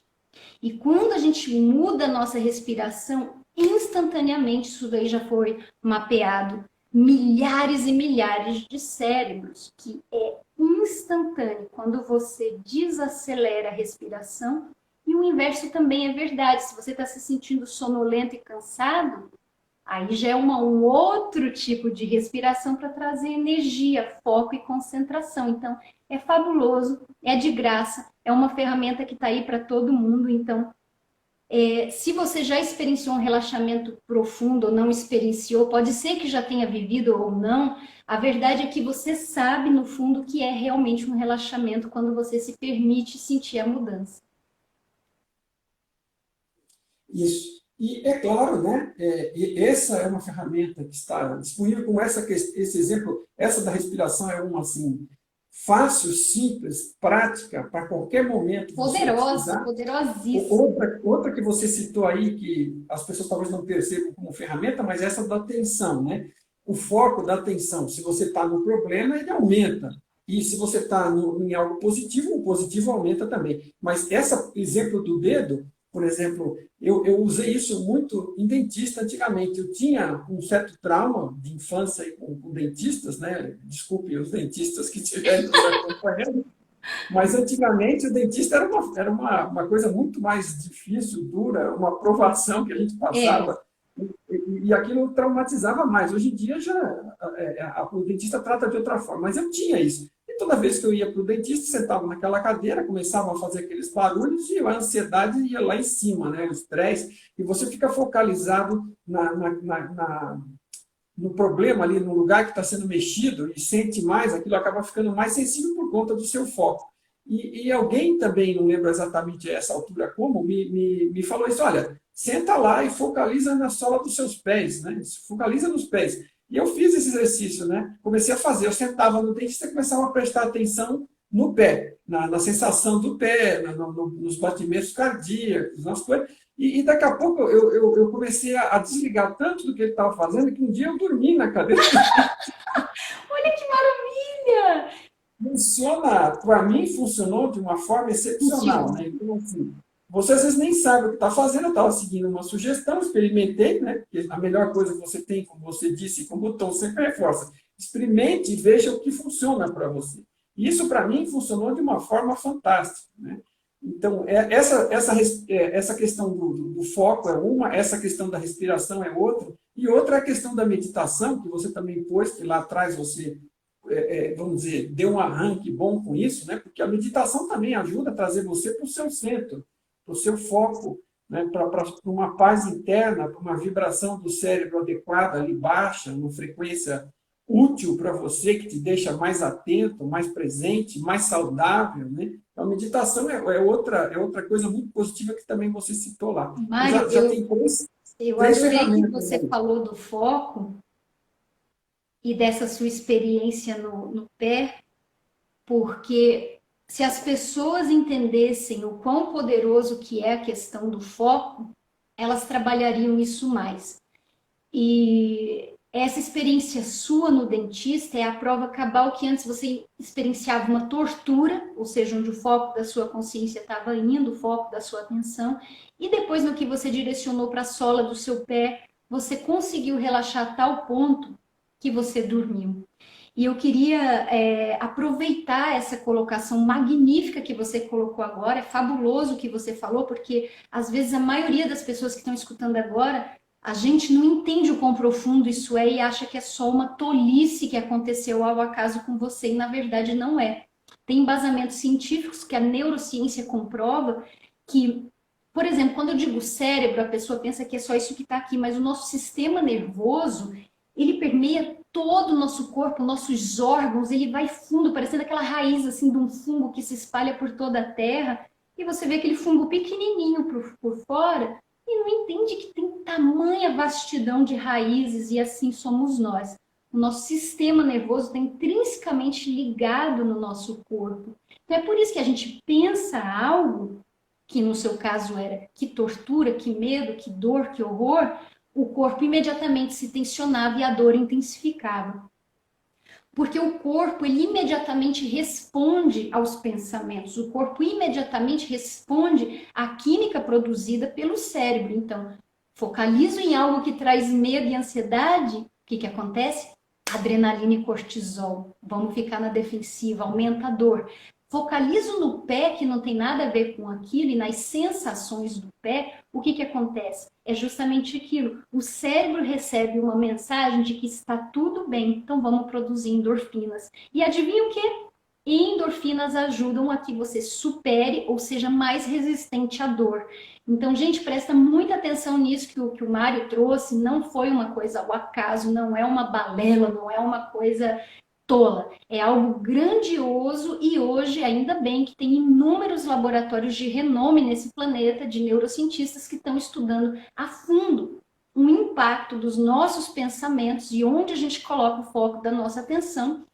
E quando a gente muda a nossa respiração, instantaneamente, isso daí já foi mapeado, milhares e milhares de cérebros, que é instantâneo quando você desacelera a respiração. E o inverso também é verdade. Se você está se sentindo sonolento e cansado, aí já é um outro tipo de respiração para trazer energia, foco e concentração. Então, é fabuloso, é de graça, é uma ferramenta que está aí para todo mundo. Então, se você já experienciou um relaxamento profundo ou não experienciou, pode ser que já tenha vivido ou não, a verdade é que você sabe, no fundo, que é realmente um relaxamento quando você se permite sentir a mudança. Isso. E é claro, né? E essa é uma ferramenta que está disponível, como esse exemplo, essa da respiração é uma assim, fácil, simples, prática, para qualquer momento você Poderosa, precisar. poderosíssima. Outra que você citou aí, que as pessoas talvez não percebam como ferramenta, mas essa da atenção, né? O foco da atenção. Se você está no problema, ele aumenta. E se você está em algo positivo, o positivo aumenta também. Mas esse exemplo do dedo, por exemplo, eu usei isso muito em dentista antigamente. Eu tinha um certo trauma de infância com dentistas, né? Desculpe os dentistas que estiverem nos acompanhando, mas antigamente o dentista era uma coisa muito mais difícil, dura, uma provação que a gente É, passava, e aquilo traumatizava mais. Hoje em dia o dentista trata de outra forma, mas eu tinha isso. E toda vez que eu ia para o dentista, sentava naquela cadeira, começava a fazer aqueles barulhos e a ansiedade ia lá em cima, né? O estresse, e você fica focalizado no problema ali, no lugar que está sendo mexido e sente mais, aquilo acaba ficando mais sensível por conta do seu foco. E alguém também, não lembro exatamente a essa altura como, me falou isso, olha, senta lá e focaliza na sola dos seus pés, né? Focaliza nos pés. E eu fiz esse exercício, né? Comecei a fazer, eu sentava no dentista e começava a prestar atenção no pé, na sensação do pé, nos batimentos cardíacos, nas coisas. E daqui a pouco eu comecei a desligar tanto do que ele estava fazendo que um dia eu dormi na cadeira. olha que maravilha! Funciona, para mim, funcionou de uma forma excepcional, Funciona. né? Então, assim, você às vezes nem sabe o que está fazendo, eu estava seguindo uma sugestão, experimentei, né? Porque a melhor coisa que você tem, como você disse, como o Tom sempre reforça, experimente e veja o que funciona para você. E isso, para mim, funcionou de uma forma fantástica, né? Então, essa questão do foco é uma, essa questão da respiração é outra, e outra é a questão da meditação, que você também pôs, que lá atrás você vamos dizer, deu um arranque bom com isso, né? Porque a meditação também ajuda a trazer você para o seu centro, para o seu foco. né, para uma paz interna, para uma vibração do cérebro adequada, ali baixa, uma frequência útil para você, que te deixa mais atento, mais presente, mais saudável, né? A meditação é outra coisa muito positiva que também você citou lá. Mário, Já tem eu três adorei que ferramentas você aí. falou do foco e dessa sua experiência no pé, porque se as pessoas entendessem o quão poderoso que é a questão do foco, elas trabalhariam isso mais. E essa experiência sua no dentista é a prova cabal que antes você experienciava uma tortura, ou seja, onde o foco da sua consciência estava indo, o foco da sua atenção, e depois no que você direcionou para a sola do seu pé, você conseguiu relaxar a tal ponto que você dormiu. E eu queria aproveitar essa colocação magnífica que você colocou agora, é fabuloso o que você falou, porque às vezes a maioria das pessoas que estão escutando agora, a gente não entende o quão profundo isso é e acha que é só uma tolice que aconteceu ao acaso com você, e na verdade não é. Tem embasamentos científicos que a neurociência comprova que, por exemplo, quando eu digo cérebro, a pessoa pensa que é só isso que está aqui, mas o nosso sistema nervoso, ele permeia todo o nosso corpo, nossos órgãos, ele vai fundo, parecendo aquela raiz assim de um fungo que se espalha por toda a terra, e você vê aquele fungo pequenininho por fora, e não entende que tem tamanha vastidão de raízes, e assim somos nós. O nosso sistema nervoso está intrinsecamente ligado no nosso corpo. Então é por isso que a gente pensa algo, que no seu caso era que tortura, que medo, que dor, que horror, o corpo imediatamente se tensionava e a dor intensificava. Porque o corpo, ele imediatamente responde aos pensamentos, o corpo imediatamente responde à química produzida pelo cérebro. Então, focalizo em algo que traz medo e ansiedade, o que acontece? Adrenalina e cortisol. Vamos ficar na defensiva, aumenta a dor. Focalizo no pé, que não tem nada a ver com aquilo, e nas sensações do pé, o que acontece? É justamente aquilo. O cérebro recebe uma mensagem de que está tudo bem, então vamos produzir endorfinas. E adivinha o quê? Endorfinas ajudam a que você supere ou seja mais resistente à dor. Então, gente, presta muita atenção nisso que o Mário trouxe. Não foi uma coisa ao acaso, não é uma balela, não é uma coisa tola. É algo grandioso e hoje, ainda bem, que tem inúmeros laboratórios de renome nesse planeta, de neurocientistas que estão estudando a fundo o impacto dos nossos pensamentos e onde a gente coloca o foco da nossa atenção.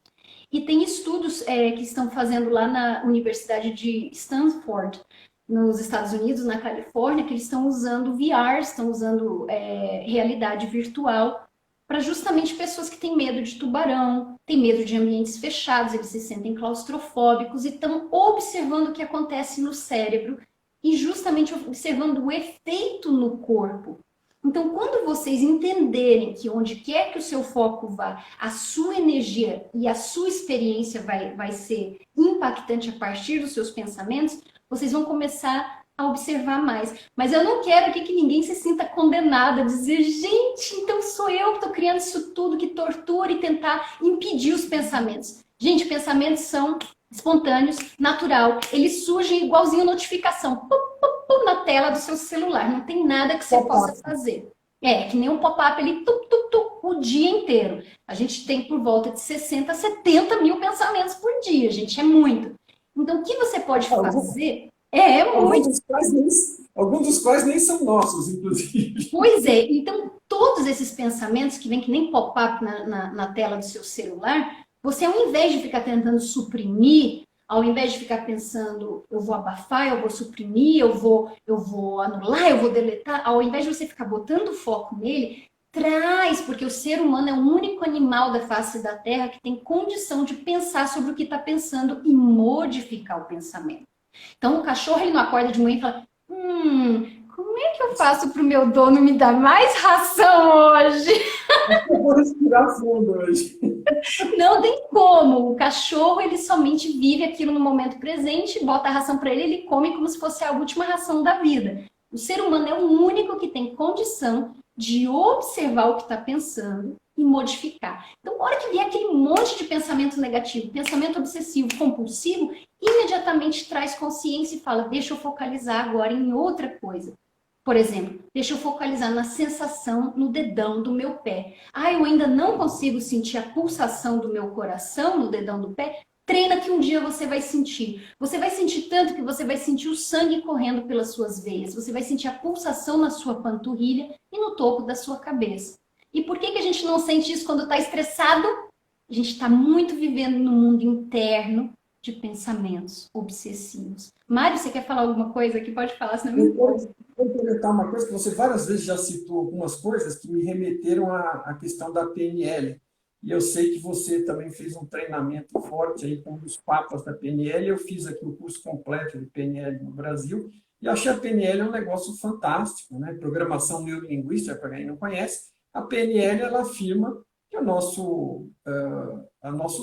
E tem estudos que estão fazendo lá na Universidade de Stanford, nos Estados Unidos, na Califórnia, que eles estão usando VR, estão usando realidade virtual, para justamente pessoas que têm medo de tubarão, têm medo de ambientes fechados, eles se sentem claustrofóbicos e estão observando o que acontece no cérebro e justamente observando o efeito no corpo. Então, quando vocês entenderem que onde quer que o seu foco vá, a sua energia e a sua experiência vai ser impactante a partir dos seus pensamentos, vocês vão começar a observar mais. Mas eu não quero aqui que ninguém se sinta condenado a dizer, gente, então sou eu que estou criando isso tudo, que tortura e tentar impedir os pensamentos. Gente, pensamentos são espontâneos, natural, eles surgem igualzinho notificação, pum, pum, pum, na tela do seu celular, não tem nada que você possa fazer. É, que nem um pop-up ali, tum, tum, tum, o dia inteiro. A gente tem por volta de 60 a 70 mil pensamentos por dia, gente, é muito. Então, o que você pode fazer... Alguns dos quais nem são nossos, inclusive. Pois é, então todos esses pensamentos que vêm que nem pop-up na tela do seu celular, você ao invés de ficar tentando suprimir, ao invés de ficar pensando, eu vou abafar, eu vou suprimir, eu vou anular, eu vou deletar, ao invés de você ficar botando foco nele, traz, porque o ser humano é o único animal da face da Terra que tem condição de pensar sobre o que está pensando e modificar o pensamento. Então, o cachorro ele não acorda de manhã e fala, como é que eu faço para o meu dono me dar mais ração hoje? Eu vou respirar fundo hoje. Não tem como. O cachorro, ele somente vive aquilo no momento presente, bota a ração para ele, ele come como se fosse a última ração da vida. O ser humano é o único que tem condição de observar o que está pensando e modificar. Então, na hora que vier aquele monte de pensamento negativo, pensamento obsessivo, compulsivo, imediatamente traz consciência e fala, deixa eu focalizar agora em outra coisa. Por exemplo, deixa eu focalizar na sensação no dedão do meu pé. Ah, eu ainda não consigo sentir a pulsação do meu coração no dedão do pé? Treina que um dia você vai sentir. Você vai sentir tanto que você vai sentir o sangue correndo pelas suas veias. Você vai sentir a pulsação na sua panturrilha e no topo da sua cabeça. E por que a gente não sente isso quando está estressado? A gente está muito vivendo no mundo interno de pensamentos obsessivos. Mário, você quer falar alguma coisa aqui? Pode falar, senão eu me Vou comentar uma coisa que você várias vezes já citou algumas coisas que me remeteram à questão da PNL. E eu sei que você também fez um treinamento forte aí com um dos papas da PNL. Eu fiz aqui o curso completo de PNL no Brasil e achei a PNL um negócio fantástico, né? Programação neurolinguística, para quem não conhece, a PNL ela afirma que o nosso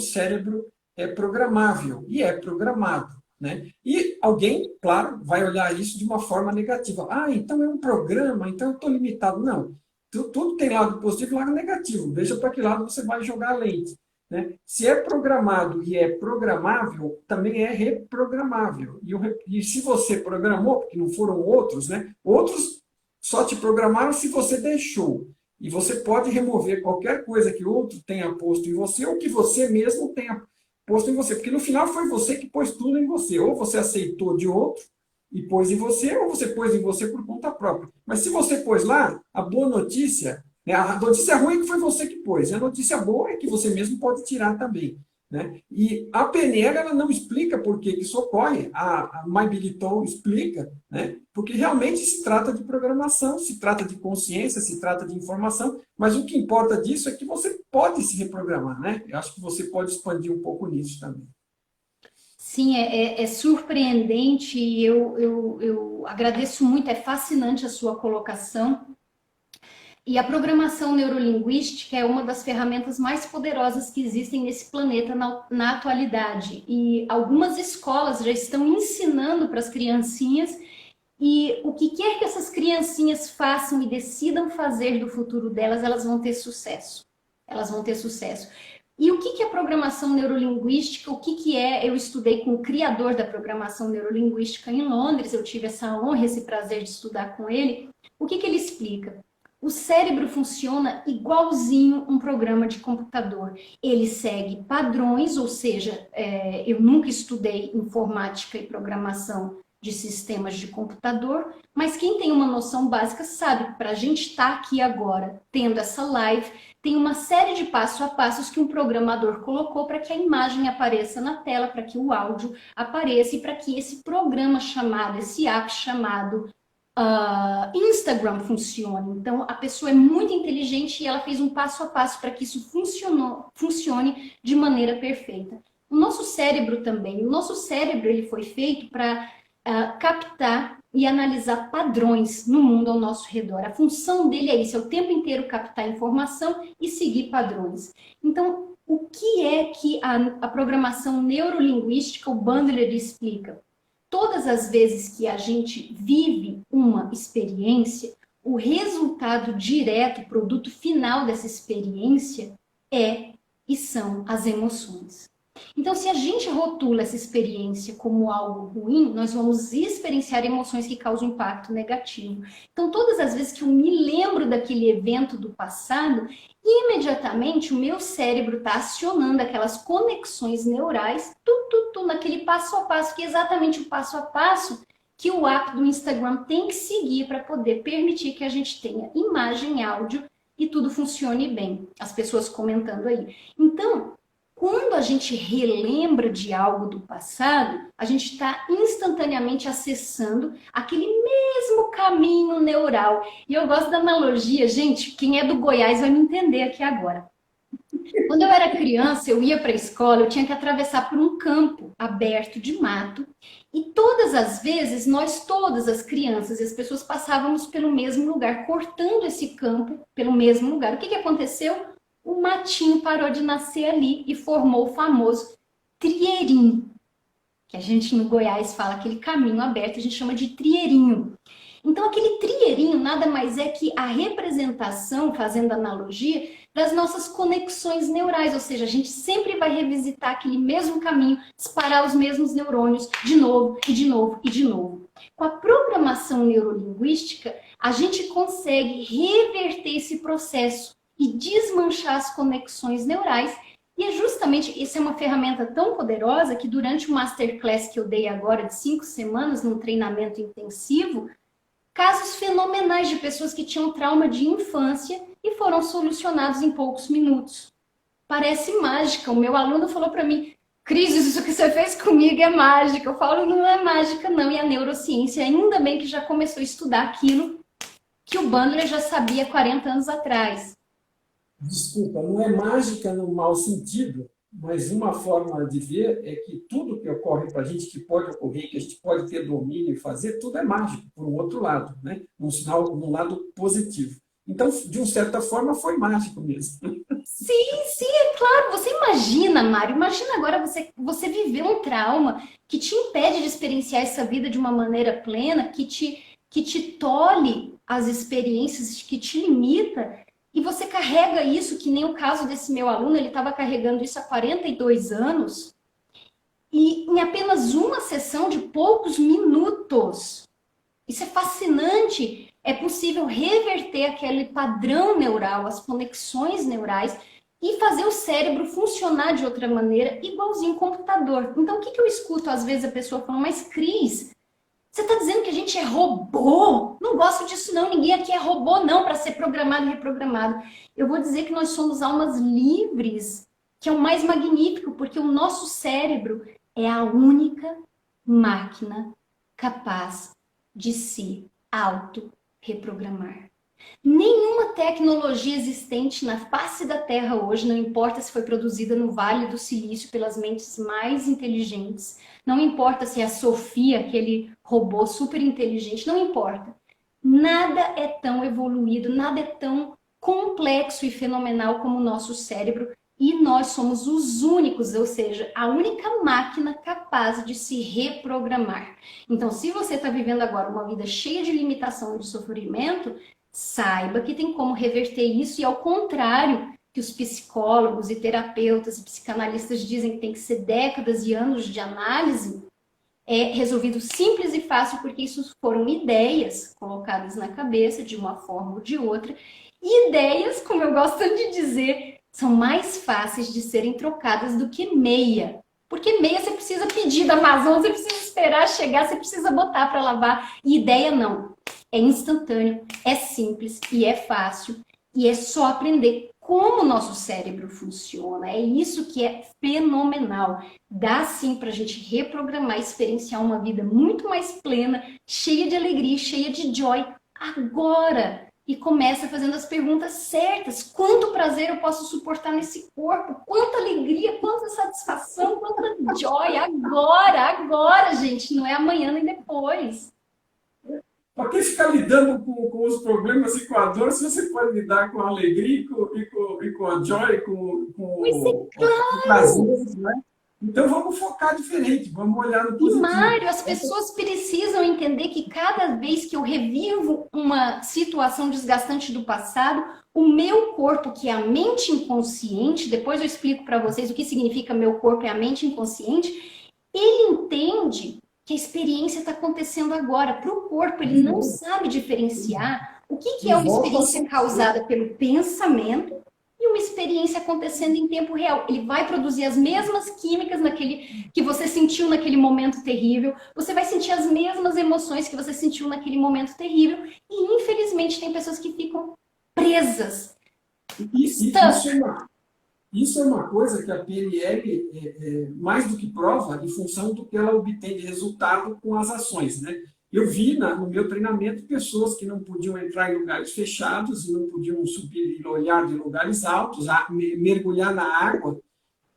cérebro é programável e é programado, né? E alguém, claro, vai olhar isso de uma forma negativa. Ah, então é um programa, então eu estou limitado. Não, tudo tem lado positivo e lado negativo. Veja para que lado você vai jogar a lente, né? Se é programado e é programável, também é reprogramável. E se você programou, porque não foram outros, né? Outros só te programaram se você deixou. E você pode remover qualquer coisa que outro tenha posto em você ou que você mesmo tenha posto em você. Porque no final foi você que pôs tudo em você. Ou você aceitou de outro e pôs em você, ou você pôs em você por conta própria. Mas se você pôs lá, a boa notícia, né, a notícia ruim é que foi você que pôs. E a notícia boa é que você mesmo pode tirar também. Né? E a PNL ela não explica por que isso ocorre, a My Big Toe explica, né? Porque realmente se trata de programação, se trata de consciência, se trata de informação, mas o que importa disso é que você pode se reprogramar. Né? Eu acho que você pode expandir um pouco nisso também. Sim, é surpreendente e eu agradeço muito, é fascinante a sua colocação. E a programação neurolinguística é uma das ferramentas mais poderosas que existem nesse planeta na atualidade. E algumas escolas já estão ensinando para as criancinhas, e o que quer que essas criancinhas façam e decidam fazer do futuro delas, elas vão ter sucesso. Elas vão ter sucesso. E o que é programação neurolinguística? O que é? Eu estudei com o criador da programação neurolinguística em Londres, eu tive essa honra, esse prazer de estudar com ele. O que ele explica? O cérebro funciona igualzinho um programa de computador. Ele segue padrões, ou seja, eu nunca estudei informática e programação de sistemas de computador, mas quem tem uma noção básica sabe que para a gente estar aqui agora, tendo essa live, tem uma série de passo a passos que um programador colocou para que a imagem apareça na tela, para que o áudio apareça e para que esse programa chamado, esse app chamado Instagram funcione. Então, a pessoa é muito inteligente e ela fez um passo a passo para que isso funcione de maneira perfeita. O nosso cérebro também. O nosso cérebro ele foi feito para captar e analisar padrões no mundo ao nosso redor. A função dele é isso, é o tempo inteiro captar informação e seguir padrões. Então, o que é que a programação neurolinguística, o Bandler, explica? Todas as vezes que a gente vive uma experiência, o resultado direto, o produto final dessa experiência e são as emoções. Então, se a gente rotula essa experiência como algo ruim, nós vamos experienciar emoções que causam impacto negativo. Então, todas as vezes que eu me lembro daquele evento do passado, imediatamente o meu cérebro está acionando aquelas conexões neurais, naquele passo a passo, que é exatamente o passo a passo que o app do Instagram tem que seguir para poder permitir que a gente tenha imagem, áudio e tudo funcione bem. As pessoas comentando aí. Então, quando a gente relembra de algo do passado, a gente está instantaneamente acessando aquele mesmo caminho neural. E eu gosto da analogia, gente, quem é do Goiás vai me entender aqui agora. Quando eu era criança, eu ia para a escola, eu tinha que atravessar por um campo aberto de mato. E todas as vezes, todas as crianças e as pessoas passávamos pelo mesmo lugar, cortando esse campo pelo mesmo lugar. O que aconteceu? O matinho parou de nascer ali e formou o famoso trieirinho, que a gente no Goiás fala, aquele caminho aberto, a gente chama de trieirinho. Então, aquele trieirinho nada mais é que a representação, fazendo analogia, das nossas conexões neurais, ou seja, a gente sempre vai revisitar aquele mesmo caminho, disparar os mesmos neurônios de novo e de novo e de novo. Com a programação neurolinguística, a gente consegue reverter esse processo e desmanchar as conexões neurais. E é justamente, isso é uma ferramenta tão poderosa que durante o masterclass que eu dei agora de 5 semanas, num treinamento intensivo, casos fenomenais de pessoas que tinham trauma de infância e foram solucionados em poucos minutos. Parece mágica. O meu aluno falou para mim, Cris, isso que você fez comigo é mágica. Eu falo, não é mágica não. E a neurociência, ainda bem que já começou a estudar aquilo que o Bandler já sabia 40 anos atrás. Desculpa, não é mágica no mau sentido, mas uma forma de ver é que tudo que ocorre para a gente, que pode ocorrer, que a gente pode ter domínio e fazer, tudo é mágico, por um outro lado, né? Um sinal, um lado positivo. Então, de uma certa forma, foi mágico mesmo. Sim, é claro. Você imagina, Mário, imagina agora você viver um trauma que te impede de experienciar essa vida de uma maneira plena, que te tolhe as experiências, que te limita, e você carrega isso, que nem o caso desse meu aluno, ele estava carregando isso há 42 anos, e em apenas uma sessão de poucos minutos. Isso é fascinante. É possível reverter aquele padrão neural, as conexões neurais, e fazer o cérebro funcionar de outra maneira, igualzinho computador. Então, o que eu escuto às vezes a pessoa falando, mas Cris, você está dizendo que a gente é robô? Não gosto disso não, ninguém aqui é robô não, para ser programado e reprogramado. Eu vou dizer que nós somos almas livres, que é o mais magnífico, porque o nosso cérebro é a única máquina capaz de se auto-reprogramar. Nenhuma tecnologia existente na face da Terra hoje, não importa se foi produzida no Vale do Silício pelas mentes mais inteligentes, não importa se é a Sofia, aquele robô super inteligente, não importa. Nada é tão evoluído, nada é tão complexo e fenomenal como o nosso cérebro, e nós somos os únicos, ou seja, a única máquina capaz de se reprogramar. Então, se você está vivendo agora uma vida cheia de limitação e de sofrimento, saiba que tem como reverter isso, e ao contrário que os psicólogos e terapeutas e psicanalistas dizem que tem que ser décadas e anos de análise, é resolvido simples e fácil, porque isso foram ideias colocadas na cabeça de uma forma ou de outra, e ideias, como eu gosto de dizer, são mais fáceis de serem trocadas do que meia. Porque meia você precisa pedir da Amazon, você precisa esperar chegar, você precisa botar para lavar. E ideia não. É instantâneo, é simples e é fácil. E é só aprender como o nosso cérebro funciona. É isso que é fenomenal. Dá sim para a gente reprogramar, experienciar uma vida muito mais plena, cheia de alegria, cheia de joy. Agora! E começa fazendo as perguntas certas. Quanto prazer eu posso suportar nesse corpo? Quanta alegria, quanta satisfação, quanta joy. Agora, gente. Não é amanhã nem depois. Para que ficar lidando com os problemas e com a dor, se você pode lidar com a alegria e com a joy, com o prazer, né? Então vamos focar diferente, vamos olhar no positivo. E Mário, as pessoas precisam entender que cada vez que eu revivo uma situação desgastante do passado, o meu corpo, que é a mente inconsciente, depois eu explico para vocês o que significa meu corpo é a mente inconsciente, ele entende que a experiência está acontecendo agora. Para o corpo, ele não sabe diferenciar o que é uma experiência causada pelo pensamento e uma experiência acontecendo em tempo real. Ele vai produzir as mesmas químicas que você sentiu naquele momento terrível, você vai sentir as mesmas emoções que você sentiu naquele momento terrível, e infelizmente tem pessoas que ficam presas. Isso é uma coisa que a PNL mais do que prova em função do que ela obtém de resultado com as ações, né? Eu vi no meu treinamento pessoas que não podiam entrar em lugares fechados, não podiam subir e olhar de lugares altos, mergulhar na água.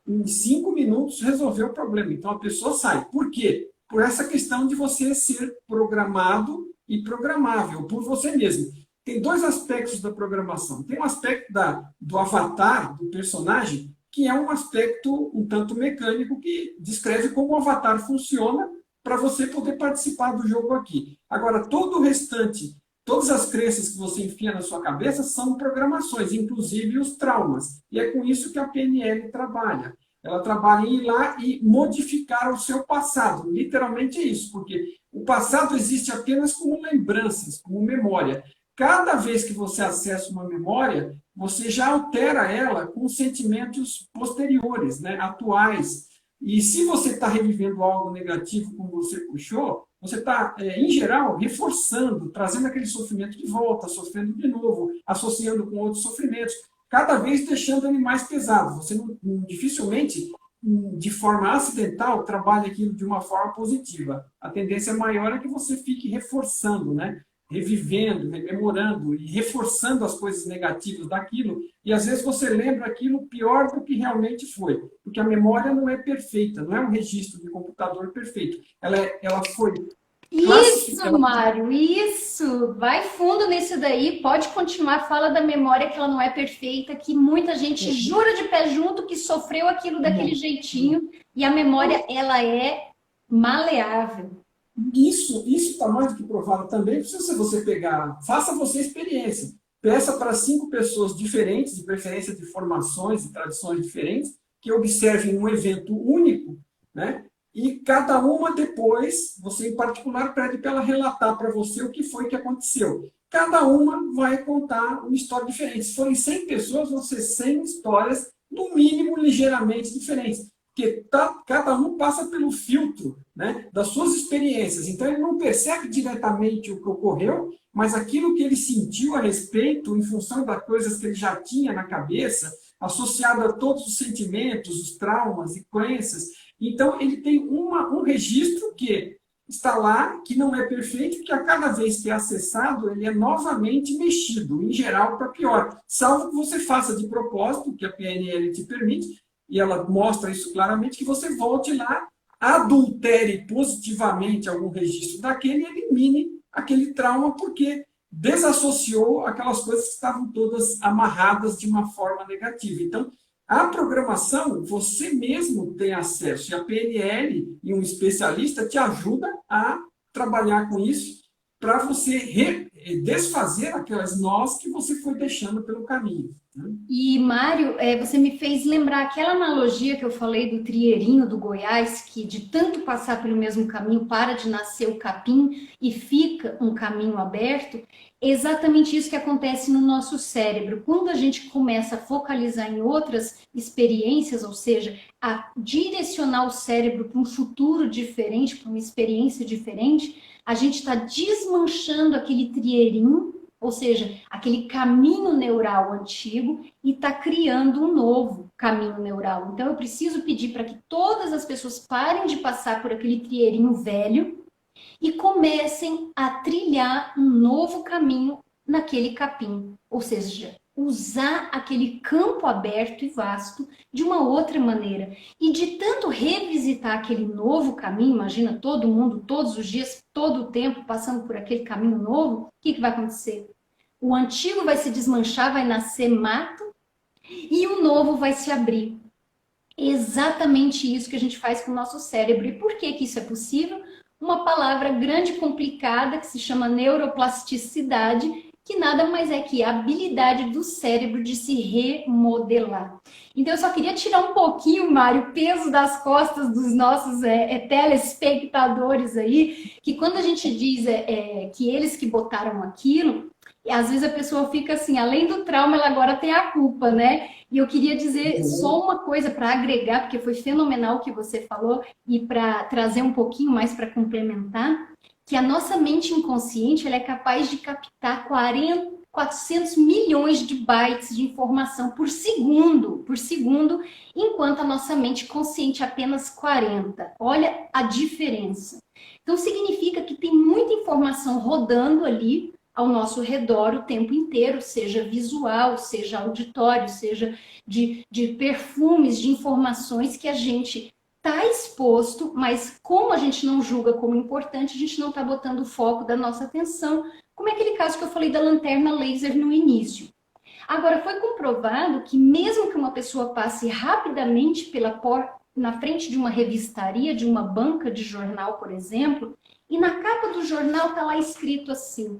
Em 5 minutos resolveu o problema. Então a pessoa sai. Por quê? Por essa questão de você ser programado e programável por você mesmo. Tem 2 aspectos da programação. Tem um aspecto do avatar, do personagem, que é um aspecto um tanto mecânico que descreve como o avatar funciona para você poder participar do jogo aqui. Agora, todo o restante, todas as crenças que você enfia na sua cabeça são programações, inclusive os traumas. E é com isso que a PNL trabalha. Ela trabalha em ir lá e modificar o seu passado. Literalmente é isso, porque o passado existe apenas como lembranças, como memória. cada vez que você acessa uma memória, você já altera ela com sentimentos posteriores, né, atuais. E se você está revivendo algo negativo, como você puxou, você está, em geral, reforçando, trazendo aquele sofrimento de volta, sofrendo de novo, associando com outros sofrimentos, cada vez deixando ele mais pesado. Você dificilmente, de forma acidental, trabalha aquilo de uma forma positiva. A tendência maior é que você fique reforçando, né? Revivendo, rememorando e reforçando as coisas negativas daquilo, e às vezes você lembra aquilo pior do que realmente foi, porque a memória não é perfeita, não é um registro de computador perfeito, ela foi Isso, Mário, isso! Vai fundo nisso daí, pode continuar, fala da memória que ela não é perfeita, que muita gente jura de pé junto que sofreu aquilo daquele jeitinho, e a memória, ela é maleável. Isso está mais do que provado também. Se você pegar, faça você a experiência. Peça para 5 pessoas diferentes, de preferência de formações e tradições diferentes, que observem um evento único, né? E cada uma depois, você em particular, pede para ela relatar para você o que foi que aconteceu. Cada uma vai contar uma história diferente. Se forem 100 pessoas, vão ser 100 histórias, no mínimo, ligeiramente diferentes. Porque cada um passa pelo filtro, né, das suas experiências. Então, ele não percebe diretamente o que ocorreu, mas aquilo que ele sentiu a respeito, em função das coisas que ele já tinha na cabeça, associado a todos os sentimentos, os traumas e crenças. Então, ele tem um registro que está lá, que não é perfeito, que a cada vez que é acessado, ele é novamente mexido, em geral, para pior. Salvo que você faça de propósito, que a PNL te permite, e ela mostra isso claramente, que você volte lá, adultere positivamente algum registro daquele e elimine aquele trauma, porque desassociou aquelas coisas que estavam todas amarradas de uma forma negativa. Então, a programação, você mesmo tem acesso, e a PNL e um especialista te ajuda a trabalhar com isso para você desfazer aquelas nós que você foi deixando pelo caminho. E, Mário, você me fez lembrar aquela analogia que eu falei do trieirinho do Goiás, que de tanto passar pelo mesmo caminho, para de nascer o capim e fica um caminho aberto. É exatamente isso que acontece no nosso cérebro. Quando a gente começa a focalizar em outras experiências, ou seja, a direcionar o cérebro para um futuro diferente, para uma experiência diferente, a gente está desmanchando aquele trieirinho, ou seja, aquele caminho neural antigo, e está criando um novo caminho neural. Então, eu preciso pedir para que todas as pessoas parem de passar por aquele trieirinho velho e comecem a trilhar um novo caminho naquele capim. Ou seja, usar aquele campo aberto e vasto de uma outra maneira. E de tanto revisitar aquele novo caminho, imagina todo mundo, todos os dias, todo o tempo, passando por aquele caminho novo, o que vai acontecer? O antigo vai se desmanchar, vai nascer mato, e o novo vai se abrir. Exatamente isso que a gente faz com o nosso cérebro. E por que isso é possível? Uma palavra grande e complicada que se chama neuroplasticidade, que nada mais é que a habilidade do cérebro de se remodelar. Então, eu só queria tirar um pouquinho, Mário, o peso das costas dos nossos telespectadores aí, que quando a gente diz que eles que botaram aquilo, às vezes a pessoa fica assim, além do trauma, ela agora tem a culpa, né? E eu queria dizer só uma coisa para agregar, porque foi fenomenal o que você falou, e para trazer um pouquinho mais para complementar, que a nossa mente inconsciente ela é capaz de captar 400 milhões de bytes de informação por segundo, enquanto a nossa mente consciente apenas 40. Olha a diferença. Então significa que tem muita informação rodando ali ao nosso redor o tempo inteiro, seja visual, seja auditório, seja de perfumes, de informações que a gente está exposto, mas como a gente não julga como importante, a gente não está botando o foco da nossa atenção, como é aquele caso que eu falei da lanterna laser no início. Agora, foi comprovado que mesmo que uma pessoa passe rapidamente na frente de uma revistaria, de uma banca de jornal, por exemplo, e na capa do jornal está lá escrito assim,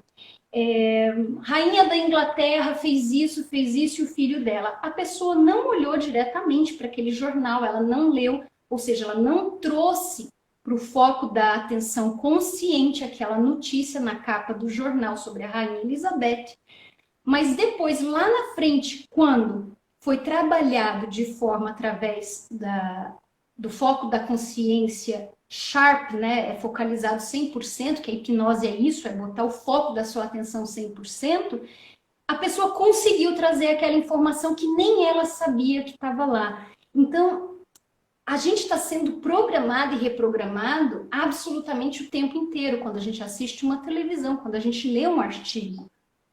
Rainha da Inglaterra fez isso e o filho dela. A pessoa não olhou diretamente para aquele jornal, ela não leu, ou seja, ela não trouxe para o foco da atenção consciente àquela notícia na capa do jornal sobre a Rainha Elizabeth. Mas depois, lá na frente, quando foi trabalhado de forma através do foco da consciência sharp, né, é focalizado 100%, que a hipnose é isso, é botar o foco da sua atenção 100%, a pessoa conseguiu trazer aquela informação que nem ela sabia que estava lá. Então, a gente está sendo programado e reprogramado absolutamente o tempo inteiro, quando a gente assiste uma televisão, quando a gente lê um artigo.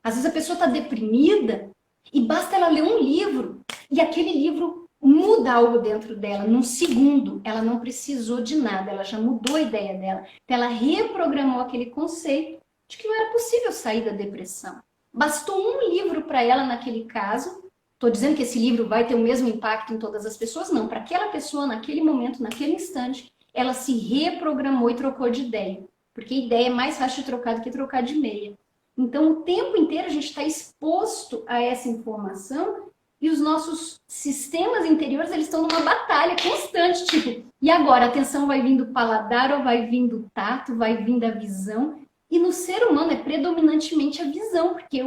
Às vezes a pessoa está deprimida e basta ela ler um livro e aquele livro muda algo dentro dela, num segundo. Ela não precisou de nada, ela já mudou a ideia dela. Então, ela reprogramou aquele conceito de que não era possível sair da depressão. Bastou um livro para ela naquele caso. Estou dizendo que esse livro vai ter o mesmo impacto em todas as pessoas? Não. Para aquela pessoa, naquele momento, naquele instante, ela se reprogramou e trocou de ideia. Porque ideia é mais fácil de trocar do que trocar de meia. Então, o tempo inteiro a gente está exposto a essa informação e os nossos sistemas interiores eles estão numa batalha constante. Tipo, e agora? A atenção vai vir do paladar ou vai vir do tato? Vai vir da visão? E no ser humano é predominantemente a visão, porque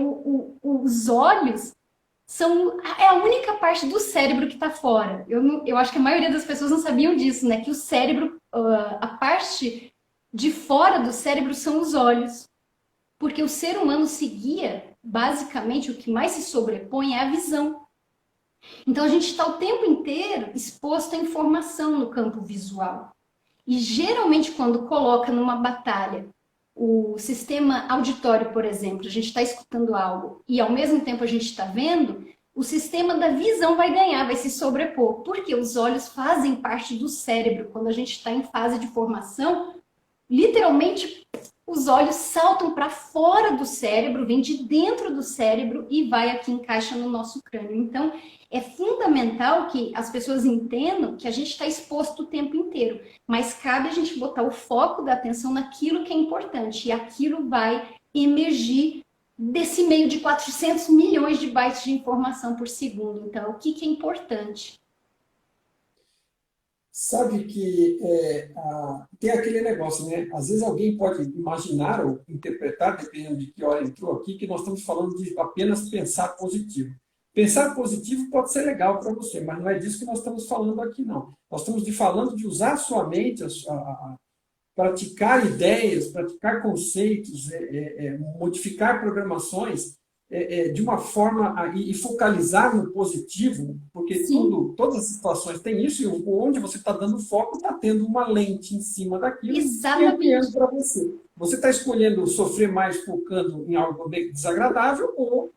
os olhos é a única parte do cérebro que está fora. Eu acho que a maioria das pessoas não sabiam disso, né? Que o cérebro, a parte de fora do cérebro são os olhos. Porque o ser humano se guia, basicamente, o que mais se sobrepõe é a visão. Então a gente está o tempo inteiro exposto à informação no campo visual. E geralmente quando coloca numa batalha o sistema auditório, por exemplo, a gente está escutando algo e ao mesmo tempo a gente está vendo, o sistema da visão vai ganhar, vai se sobrepor, porque os olhos fazem parte do cérebro. Quando a gente está em fase de formação, literalmente os olhos saltam para fora do cérebro, vem de dentro do cérebro e vai aqui, encaixa no nosso crânio. Então, é fundamental que as pessoas entendam que a gente está exposto o tempo inteiro, mas cabe a gente botar o foco da atenção naquilo que é importante, e aquilo vai emergir desse meio de 400 milhões de bytes de informação por segundo. Então, o que é importante? Sabe que tem aquele negócio, né? Às vezes alguém pode imaginar ou interpretar, dependendo de que hora entrou aqui, que nós estamos falando de apenas pensar positivo. Pensar positivo pode ser legal para você, mas não é disso que nós estamos falando aqui, não. Nós estamos falando de usar a sua mente, praticar ideias, praticar conceitos, modificar programações de uma forma e focalizar no positivo, porque todas as situações têm isso, e onde você está dando foco está tendo uma lente em cima daquilo. Exatamente. Para você. Você está escolhendo sofrer mais focando em algo desagradável ou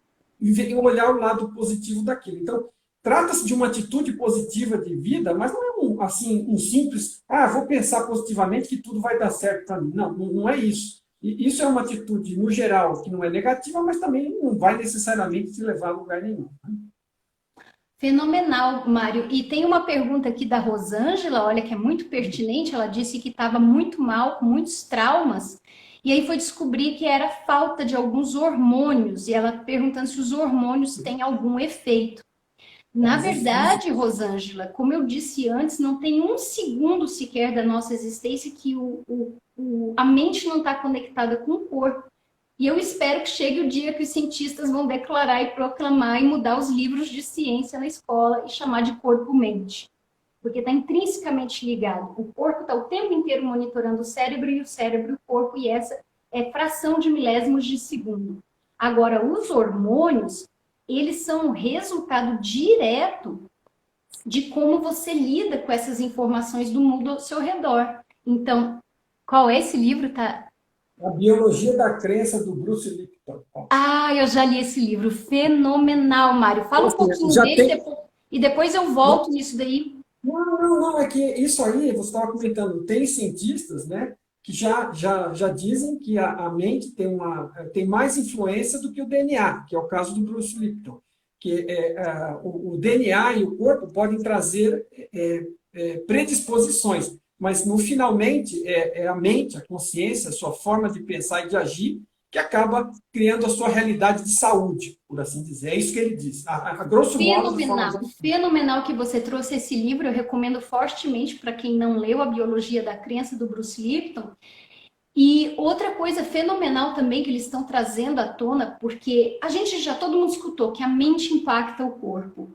olhar o lado positivo daquilo. Então, trata-se de uma atitude positiva de vida, mas não é um simples, vou pensar positivamente que tudo vai dar certo para mim. Não, não é isso. E isso é uma atitude, no geral, que não é negativa, mas também não vai necessariamente te levar a lugar nenhum. Fenomenal, Mário. E tem uma pergunta aqui da Rosângela, olha, que é muito pertinente. Ela disse que estava muito mal, com muitos traumas, e aí foi descobrir que era falta de alguns hormônios, e ela perguntando se os hormônios têm algum efeito. Na verdade, Rosângela, como eu disse antes, não tem um segundo sequer da nossa existência que a mente não está conectada com o corpo. E eu espero que chegue o dia que os cientistas vão declarar e proclamar e mudar os livros de ciência na escola e chamar de corpo-mente. Porque está intrinsecamente ligado. O corpo está o tempo inteiro monitorando o cérebro e o cérebro o corpo, e essa é fração de milésimos de segundo. Agora, os hormônios, eles são um resultado direto de como você lida com essas informações do mundo ao seu redor. Então, qual é esse livro? Tá? A Biologia da Crença, do Bruce Lipton. Eu já li esse livro. Fenomenal, Mário. Fala um pouquinho dele e depois eu volto nisso daí. Não, é que isso aí, você estava comentando, tem cientistas, né, que já dizem que a mente tem mais influência do que o DNA, que é o caso do Bruce Lipton, que o DNA e o corpo podem trazer predisposições, mas finalmente é a mente, a consciência, a sua forma de pensar e de agir que acaba criando a sua realidade de saúde, por assim dizer. É isso que ele diz. A grosso modo, de forma... Fenomenal, fenomenal que você trouxe esse livro. Eu recomendo fortemente para quem não leu A Biologia da Crença, do Bruce Lipton. E outra coisa fenomenal também que eles estão trazendo à tona, porque a gente já, todo mundo escutou que a mente impacta o corpo.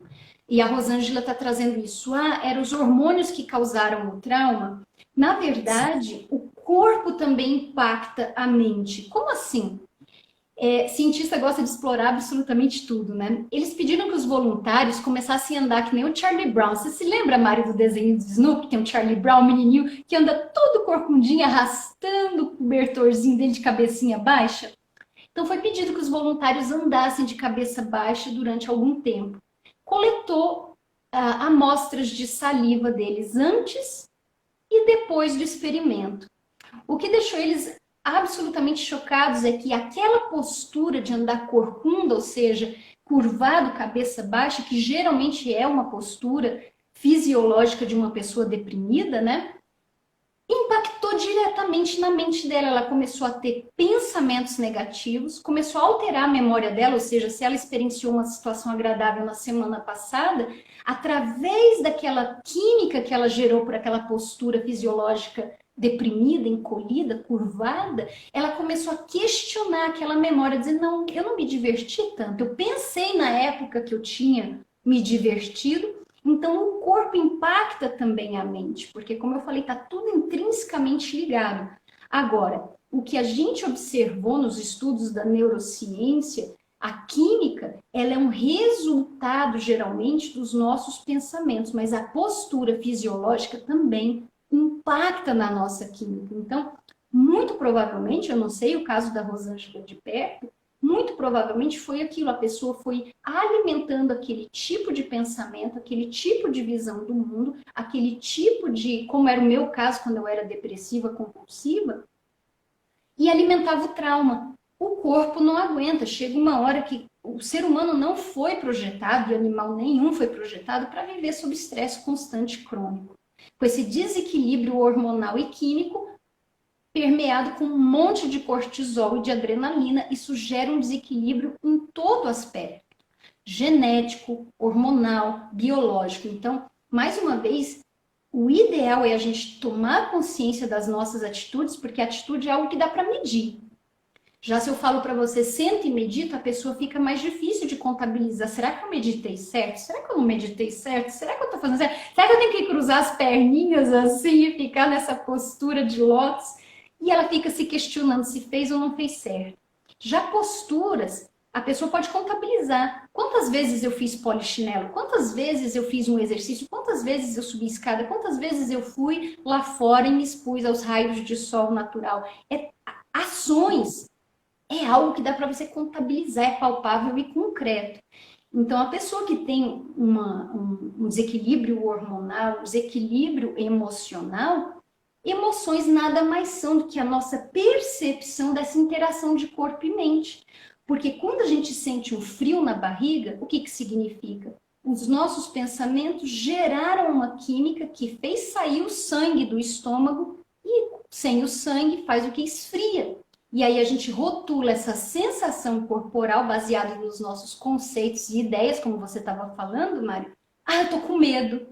E a Rosângela está trazendo isso. Ah, eram os hormônios que causaram o trauma. Na verdade, o corpo também impacta a mente. Como assim? Cientista gosta de explorar absolutamente tudo, né? Eles pediram que os voluntários começassem a andar que nem o Charlie Brown. Você se lembra, Mário, do desenho do Snoopy, que tem o Charlie Brown, um menininho, que anda todo corcundinho, arrastando o cobertorzinho dele de cabecinha baixa? Então foi pedido que os voluntários andassem de cabeça baixa durante algum tempo. Coletou amostras de saliva deles antes e depois do experimento. O que deixou eles absolutamente chocados é que aquela postura de andar corcunda, ou seja, curvado, cabeça baixa, que geralmente é uma postura fisiológica de uma pessoa deprimida, né? Impactou diretamente na mente dela. Ela começou a ter pensamentos negativos, começou a alterar a memória dela, ou seja, se ela experienciou uma situação agradável na semana passada, através daquela química que ela gerou por aquela postura fisiológica deprimida, encolhida, curvada, ela começou a questionar aquela memória, dizer, não, eu não me diverti tanto, eu pensei na época que eu tinha me divertido. Então o corpo impacta também a mente, porque como eu falei, está tudo intrinsecamente ligado. Agora, o que a gente observou nos estudos da neurociência, a química, ela é um resultado geralmente dos nossos pensamentos, mas a postura fisiológica também impacta na nossa química. Então, muito provavelmente, eu não sei o caso da Rosângela de perto, muito provavelmente foi aquilo, a pessoa foi alimentando aquele tipo de pensamento, aquele tipo de visão do mundo, aquele tipo de, como era o meu caso quando eu era depressiva, compulsiva, e alimentava o trauma. O corpo não aguenta, chega uma hora que o ser humano não foi projetado, e animal nenhum foi projetado para viver sob estresse constante crônico. Com esse desequilíbrio hormonal e químico, permeado com um monte de cortisol e de adrenalina, isso gera um desequilíbrio em todo aspecto, genético, hormonal, biológico. Então, mais uma vez, o ideal é a gente tomar consciência das nossas atitudes, porque a atitude é algo que dá para medir. Já se eu falo para você, senta e medita, a pessoa fica mais difícil de contabilizar. Será que eu meditei certo? Será que eu não meditei certo? Será que eu estou fazendo certo? Será que eu tenho que cruzar as perninhas assim e ficar nessa postura de lótus? E ela fica se questionando se fez ou não fez certo. Já posturas, a pessoa pode contabilizar. Quantas vezes eu fiz polichinelo? Quantas vezes eu fiz um exercício? Quantas vezes eu subi escada? Quantas vezes eu fui lá fora e me expus aos raios de sol natural? Ações. É algo que dá para você contabilizar, é palpável e concreto. Então, a pessoa que tem um desequilíbrio hormonal, um desequilíbrio emocional, emoções nada mais são do que a nossa percepção dessa interação de corpo e mente. Porque quando a gente sente um frio na barriga, o que que significa? Os nossos pensamentos geraram uma química que fez sair o sangue do estômago e sem o sangue faz o que? Esfria. E aí a gente rotula essa sensação corporal baseada nos nossos conceitos e ideias, como você estava falando, Mário. Ah, eu tô com medo,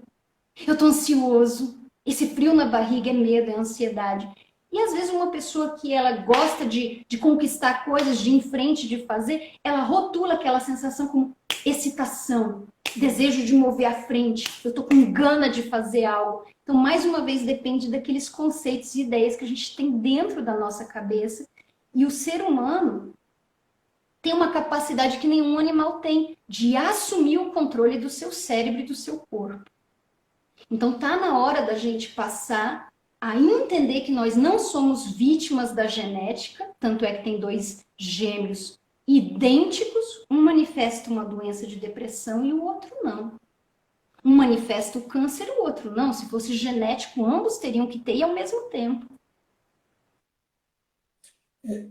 eu tô ansioso, esse frio na barriga é medo, é ansiedade. E às vezes uma pessoa que ela gosta de conquistar coisas, de ir em frente, de fazer, ela rotula aquela sensação como excitação, desejo de mover à frente, eu tô com gana de fazer algo. Então, mais uma vez, depende daqueles conceitos e ideias que a gente tem dentro da nossa cabeça. E o ser humano tem uma capacidade que nenhum animal tem de assumir o controle do seu cérebro e do seu corpo. Então tá na hora da gente passar a entender que nós não somos vítimas da genética, tanto é que tem dois gêmeos idênticos, um manifesta uma doença de depressão e o outro não. Um manifesta o câncer e o outro não. Se fosse genético, ambos teriam que ter e ao mesmo tempo.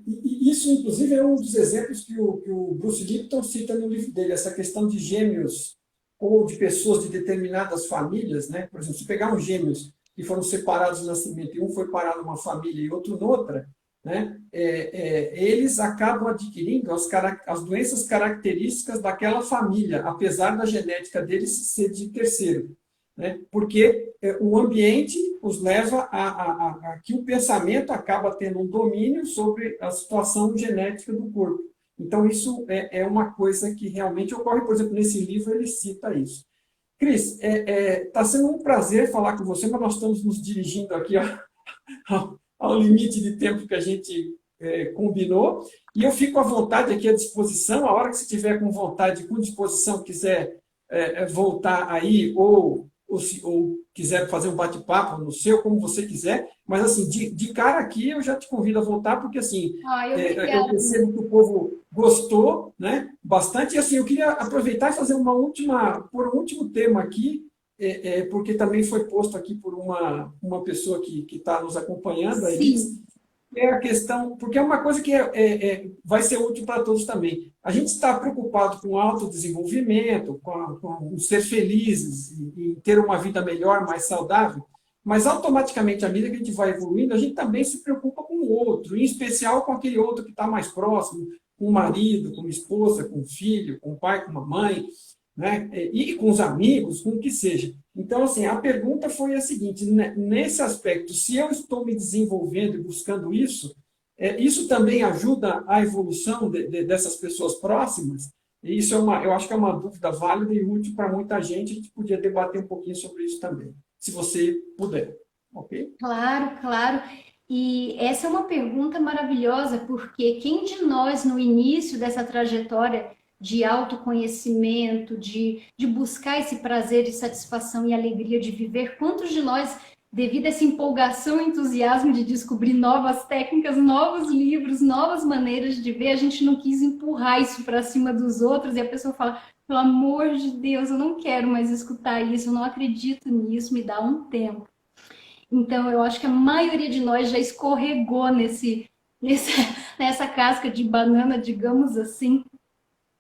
Isso, inclusive, é um dos exemplos que o Bruce Lipton cita no livro dele, essa questão de gêmeos ou de pessoas de determinadas famílias, né? Por exemplo, se pegar uns gêmeos que foram separados no nascimento e um foi parar numa família e outro noutra, né, eles acabam adquirindo as doenças características daquela família, apesar da genética deles ser de terceiro, né, porque o ambiente os leva a que o pensamento acaba tendo um domínio sobre a situação genética do corpo. Então, isso é uma coisa que realmente ocorre, por exemplo, nesse livro ele cita isso. Cris, está sendo um prazer falar com você, mas nós estamos nos dirigindo aqui ao limite de tempo que a gente combinou, e eu fico à vontade aqui à disposição, a hora que você estiver com vontade, com disposição, quiser voltar aí, ou quiser fazer um bate-papo no seu, como você quiser, mas assim, de cara aqui eu já te convido a voltar, porque assim, eu percebo que o povo gostou, né, bastante, e assim, eu queria aproveitar e fazer por um último tema aqui, porque também foi posto aqui por uma pessoa que está nos acompanhando, a Elis, é a questão, porque é uma coisa que vai ser útil para todos também. A gente está preocupado com o autodesenvolvimento, com ser felizes e ter uma vida melhor, mais saudável, mas automaticamente, à medida que a gente vai evoluindo, a gente também se preocupa com o outro, em especial com aquele outro que está mais próximo, com o marido, com a esposa, com o filho, com o pai, com a mãe, né? E com os amigos, com o que seja. Então, assim, a pergunta foi a seguinte, nesse aspecto, se eu estou me desenvolvendo e buscando isso, isso também ajuda a evolução dessas pessoas próximas? E isso eu acho que é uma dúvida válida e útil para muita gente, a gente podia debater um pouquinho sobre isso também, se você puder, ok? Claro, claro. E essa é uma pergunta maravilhosa, porque quem de nós, no início dessa trajetória de autoconhecimento, de buscar esse prazer e satisfação e alegria de viver, quantos de nós, devido a essa empolgação e entusiasmo de descobrir novas técnicas, novos livros, novas maneiras de ver, a gente não quis empurrar isso para cima dos outros e a pessoa fala, pelo amor de Deus, eu não quero mais escutar isso, eu não acredito nisso, me dá um tempo. Então, eu acho que a maioria de nós já escorregou nessa casca de banana, digamos assim,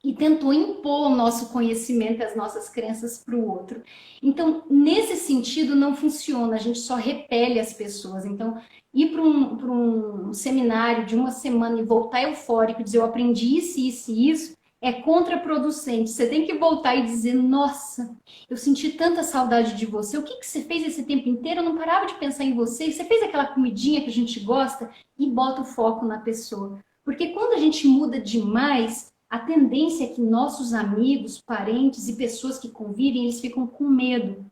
e tentou impor o nosso conhecimento e as nossas crenças para o outro. Então, nesse sentido, não funciona, a gente só repele as pessoas. Então, ir para um seminário de uma semana e voltar eufórico, dizer eu aprendi isso, isso e isso, é contraproducente. Você tem que voltar e dizer, nossa, eu senti tanta saudade de você, o que você fez esse tempo inteiro? Eu não parava de pensar em você, você fez aquela comidinha que a gente gosta? E bota o foco na pessoa. Porque quando a gente muda demais, a tendência é que nossos amigos, parentes e pessoas que convivem, eles ficam com medo.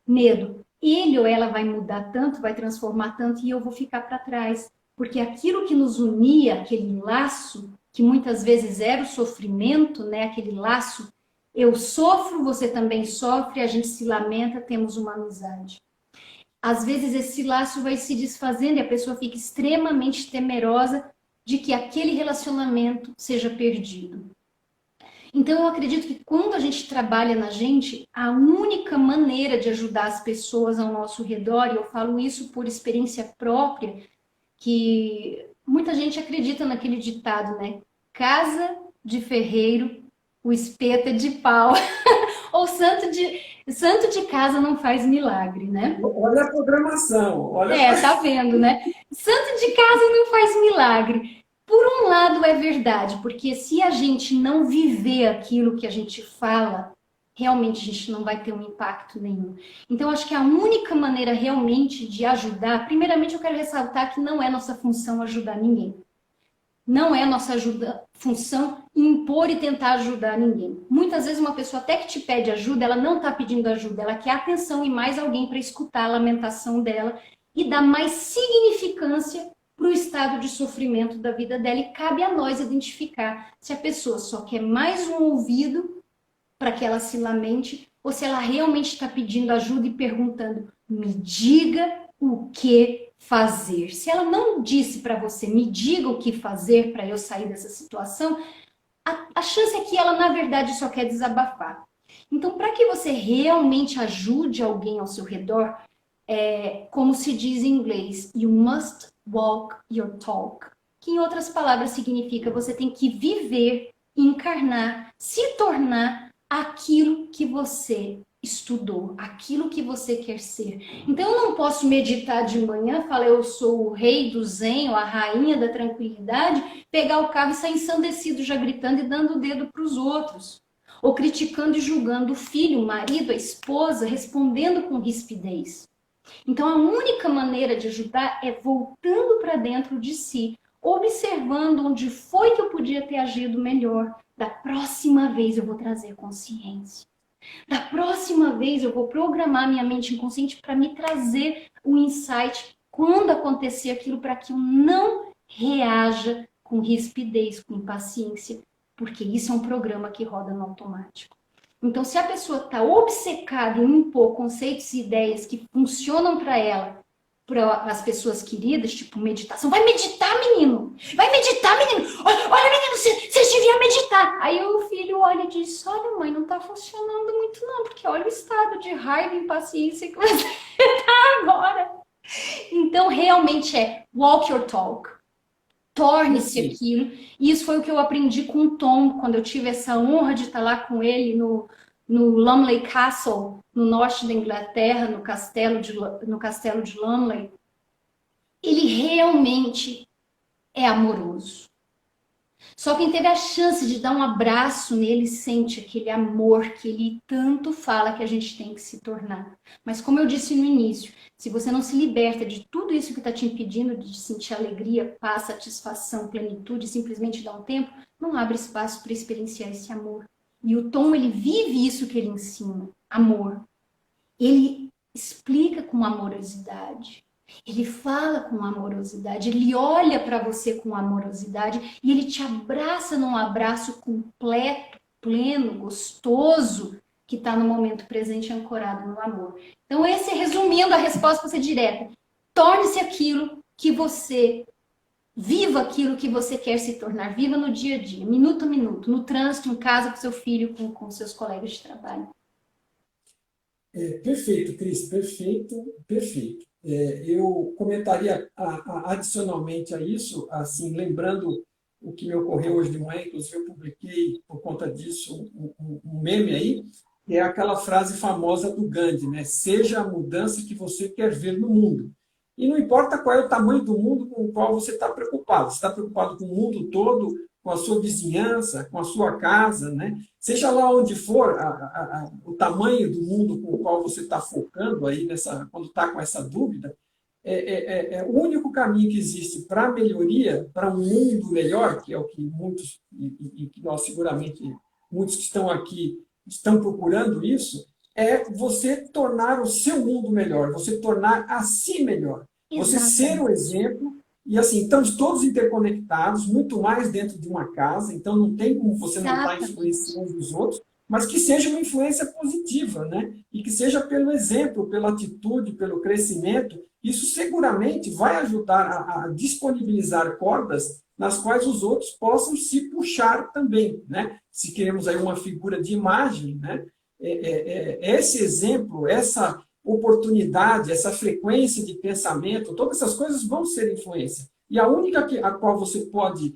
Medo. Ele ou ela vai mudar tanto, vai transformar tanto e eu vou ficar para trás. Porque aquilo que nos unia, aquele laço, que muitas vezes era o sofrimento, né? Aquele laço, eu sofro, você também sofre, a gente se lamenta, temos uma amizade. Às vezes esse laço vai se desfazendo e a pessoa fica extremamente temerosa de que aquele relacionamento seja perdido. Então, eu acredito que quando a gente trabalha na gente, a única maneira de ajudar as pessoas ao nosso redor, e eu falo isso por experiência própria, que muita gente acredita naquele ditado, né? Casa de ferreiro, o espeto é de pau. Ou santo de casa não faz milagre, né? Olha a programação. Tá vendo, né? Santo de casa não faz milagre. Por um lado é verdade, porque se a gente não viver aquilo que a gente fala, realmente a gente não vai ter um impacto nenhum. Então, acho que a única maneira realmente de ajudar, primeiramente eu quero ressaltar que não é nossa função ajudar ninguém. Não é nossa função impor e tentar ajudar ninguém. Muitas vezes uma pessoa até que te pede ajuda, ela não está pedindo ajuda, ela quer atenção e mais alguém para escutar a lamentação dela e dar mais significância para o estado de sofrimento da vida dela. E cabe a nós identificar se a pessoa só quer mais um ouvido para que ela se lamente ou se ela realmente está pedindo ajuda e perguntando, me diga o que fazer. Se ela não disse para você, me diga o que fazer para eu sair dessa situação, a chance é que ela, na verdade, só quer desabafar. Então, para que você realmente ajude alguém ao seu redor, como se diz em inglês, you must walk your talk. Que, em outras palavras, significa você tem que viver, encarnar, se tornar aquilo que você estudou, aquilo que você quer ser. Então eu não posso meditar de manhã, falar eu sou o rei do zen, ou a rainha da tranquilidade, pegar o carro e sair ensandecido já gritando e dando o dedo para os outros. Ou criticando e julgando o filho, o marido, a esposa, respondendo com rispidez. Então a única maneira de ajudar é voltando para dentro de si, observando onde foi que eu podia ter agido melhor. Da próxima vez eu vou trazer consciência. Da próxima vez eu vou programar minha mente inconsciente para me trazer o insight quando acontecer aquilo, para que eu não reaja com rispidez, com impaciência, porque isso é um programa que roda no automático. Então, se a pessoa está obcecada em impor conceitos e ideias que funcionam para ela, para as pessoas queridas, tipo meditação, vai meditar, menino! Vai meditar, menino! Olha, menino, você devia meditar! Aí o filho olha e diz, olha, mãe, não está funcionando muito não, porque olha o estado de raiva e impaciência que você está agora. Então, realmente é walk your talk. Torne-se aquilo. E isso foi o que eu aprendi com o Tom, quando eu tive essa honra de estar lá com ele no Lumley Castle, no norte da Inglaterra, no castelo de Lumley. Ele realmente é amoroso. Só quem teve a chance de dar um abraço nele sente aquele amor que ele tanto fala que a gente tem que se tornar. Mas como eu disse no início, se você não se liberta de tudo isso que está te impedindo de sentir alegria, paz, satisfação, plenitude, simplesmente dá um tempo, não abre espaço para experienciar esse amor. E o Tom, ele vive isso que ele ensina, amor. Ele explica com amorosidade. Ele fala com amorosidade, ele olha para você com amorosidade e ele te abraça num abraço completo, pleno, gostoso, que está no momento presente ancorado no amor. Então, resumindo a resposta para ser direta, torne-se aquilo que você, viva aquilo que você quer se tornar, viva no dia a dia, minuto a minuto, no trânsito, em casa, com seu filho, com seus colegas de trabalho. Perfeito, Cris, perfeito, perfeito. Eu comentaria adicionalmente a isso, assim, lembrando o que me ocorreu hoje de manhã, inclusive eu publiquei por conta disso um meme aí, que é aquela frase famosa do Gandhi, né? Seja a mudança que você quer ver no mundo. E não importa qual é o tamanho do mundo com o qual você está preocupado. Você está preocupado com o mundo todo, com a sua vizinhança, com a sua casa, né? Seja lá onde for o tamanho do mundo com o qual você está focando aí quando está com essa dúvida, o único caminho que existe para a melhoria, para um mundo melhor, que é o que muitos, e que nós seguramente, muitos que estão aqui estão procurando isso, é você tornar o seu mundo melhor, você tornar a si melhor, você ser o exemplo. E assim, estamos todos interconectados, muito mais dentro de uma casa, então não tem como você não estar influenciando os outros, mas que seja uma influência positiva, né? E que seja pelo exemplo, pela atitude, pelo crescimento. Isso seguramente vai ajudar a disponibilizar cordas nas quais os outros possam se puxar também, né? Se queremos aí uma figura de imagem, né? Esse exemplo, essa oportunidade, essa frequência de pensamento, todas essas coisas vão ser influência. E a única a qual você pode,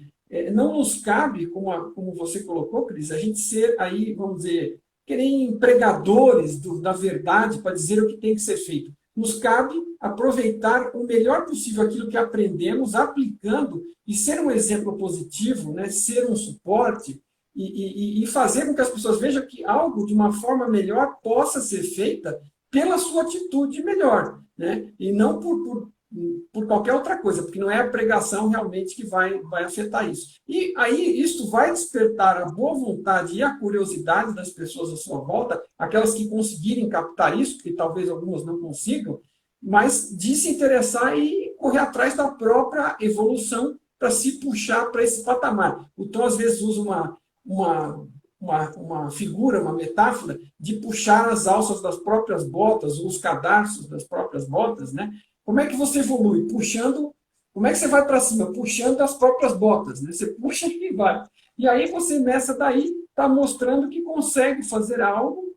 não nos cabe, como você colocou, Cris, a gente ser aí, vamos dizer, querem pregadores da verdade para dizer o que tem que ser feito. Nos cabe aproveitar o melhor possível aquilo que aprendemos, aplicando e ser um exemplo positivo, né? Ser um suporte e fazer com que as pessoas vejam que algo de uma forma melhor possa ser feita pela sua atitude melhor, né? E não por qualquer outra coisa, porque não é a pregação realmente que vai afetar isso. E aí isso vai despertar a boa vontade e a curiosidade das pessoas à sua volta, aquelas que conseguirem captar isso, porque talvez algumas não consigam, mas de se interessar e correr atrás da própria evolução para se puxar para esse patamar. O Tom, às vezes, usa uma figura, uma metáfora de puxar as alças das próprias botas, ou os cadarços das próprias botas, né? Como é que você evolui? Puxando. Como é que você vai para cima? Puxando as próprias botas, né? Você puxa e vai. E aí você, nessa daí, está mostrando que consegue fazer algo,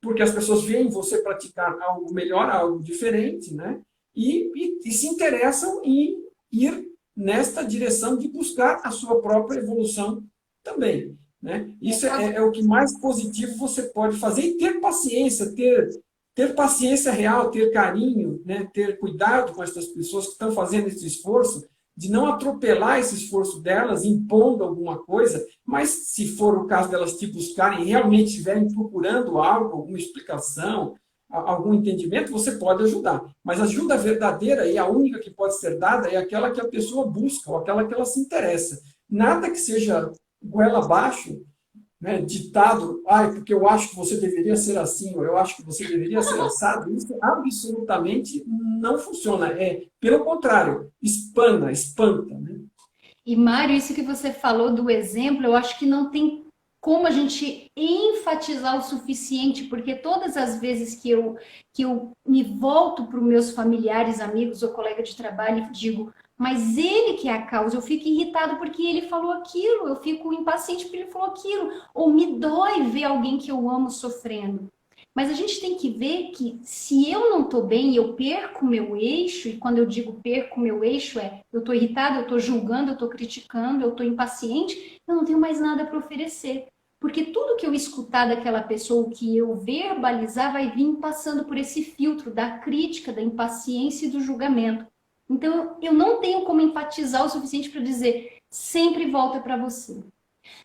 porque as pessoas veem você praticar algo melhor, algo diferente, né? E se interessam em ir nesta direção de buscar a sua própria evolução também. né? Isso é o que mais positivo você pode fazer. E ter paciência, ter paciência real, ter carinho, né? Ter cuidado com essas pessoas que estão fazendo esse esforço, de não atropelar esse esforço delas, impondo alguma coisa, mas se for o caso delas te buscarem e realmente estiverem procurando algo, alguma explicação, algum entendimento, você pode ajudar. Mas a ajuda verdadeira e a única que pode ser dada é aquela que a pessoa busca, ou aquela que ela se interessa. Nada que seja goela abaixo, né, ditado, porque eu acho que você deveria ser assim, ou eu acho que você deveria ser assado, isso absolutamente não funciona. Pelo contrário, espanta, né? E, Mário, isso que você falou do exemplo, eu acho que não tem como a gente enfatizar o suficiente, porque todas as vezes que eu me volto para os meus familiares, amigos ou colegas de trabalho e digo, mas ele que é a causa, eu fico irritado porque ele falou aquilo, eu fico impaciente porque ele falou aquilo, ou me dói ver alguém que eu amo sofrendo. Mas a gente tem que ver que se eu não estou bem, eu perco o meu eixo, e quando eu digo perco o meu eixo eu estou irritado, eu estou julgando, eu estou criticando, eu estou impaciente, eu não tenho mais nada para oferecer. Porque tudo que eu escutar daquela pessoa, o que eu verbalizar, vai vir passando por esse filtro da crítica, da impaciência e do julgamento. Então, eu não tenho como enfatizar o suficiente para dizer, sempre volta para você.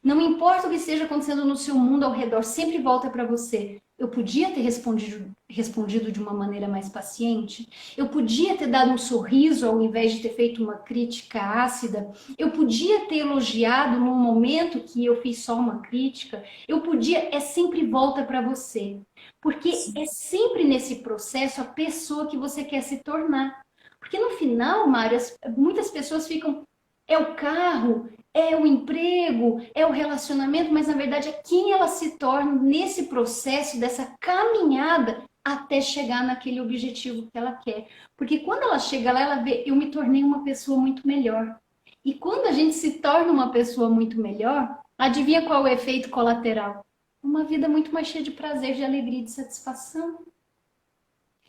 Não importa o que esteja acontecendo no seu mundo ao redor, sempre volta para você. Eu podia ter respondido de uma maneira mais paciente? Eu podia ter dado um sorriso ao invés de ter feito uma crítica ácida? Eu podia ter elogiado num momento que eu fiz só uma crítica? Eu podia... É sempre volta para você. Porque é sempre nesse processo a pessoa que você quer se tornar. Porque no final, Mário, muitas pessoas ficam... É o carro, é o emprego, é o relacionamento, mas na verdade é quem ela se torna nesse processo, dessa caminhada até chegar naquele objetivo que ela quer. Porque quando ela chega lá, ela vê, eu me tornei uma pessoa muito melhor. E quando a gente se torna uma pessoa muito melhor, adivinha qual é o efeito colateral? Uma vida muito mais cheia de prazer, de alegria e de satisfação.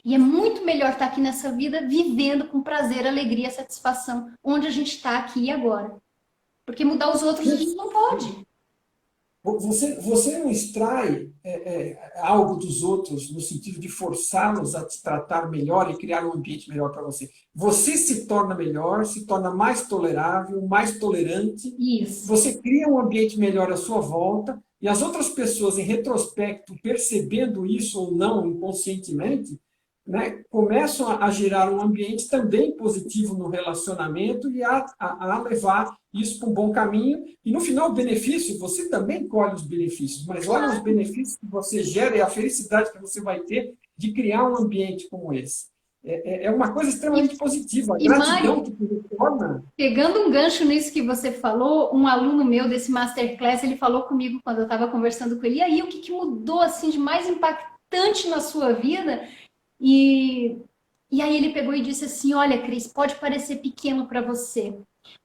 E é muito melhor estar aqui nessa vida vivendo com prazer, alegria, satisfação, onde a gente está aqui e agora. Porque mudar os outros a gente não pode. Você não extrai algo dos outros no sentido de forçá-los a te tratar melhor e criar um ambiente melhor para você. Você se torna melhor, se torna mais tolerável, mais tolerante. Isso. Você cria um ambiente melhor à sua volta e as outras pessoas, em retrospecto, percebendo isso ou não inconscientemente, né, começam a gerar um ambiente também positivo no relacionamento e a levar isso para um bom caminho. E no final, o benefício, você também colhe os benefícios, mas olha os benefícios que você gera e a felicidade que você vai ter de criar um ambiente como esse. É uma coisa extremamente positiva. A gratidão que te retorna. Pegando um gancho nisso que você falou, um aluno meu desse Masterclass, ele falou comigo quando eu estava conversando com ele, e aí o que mudou assim, de mais impactante na sua vida? E aí ele pegou e disse assim, olha, Cris, pode parecer pequeno para você,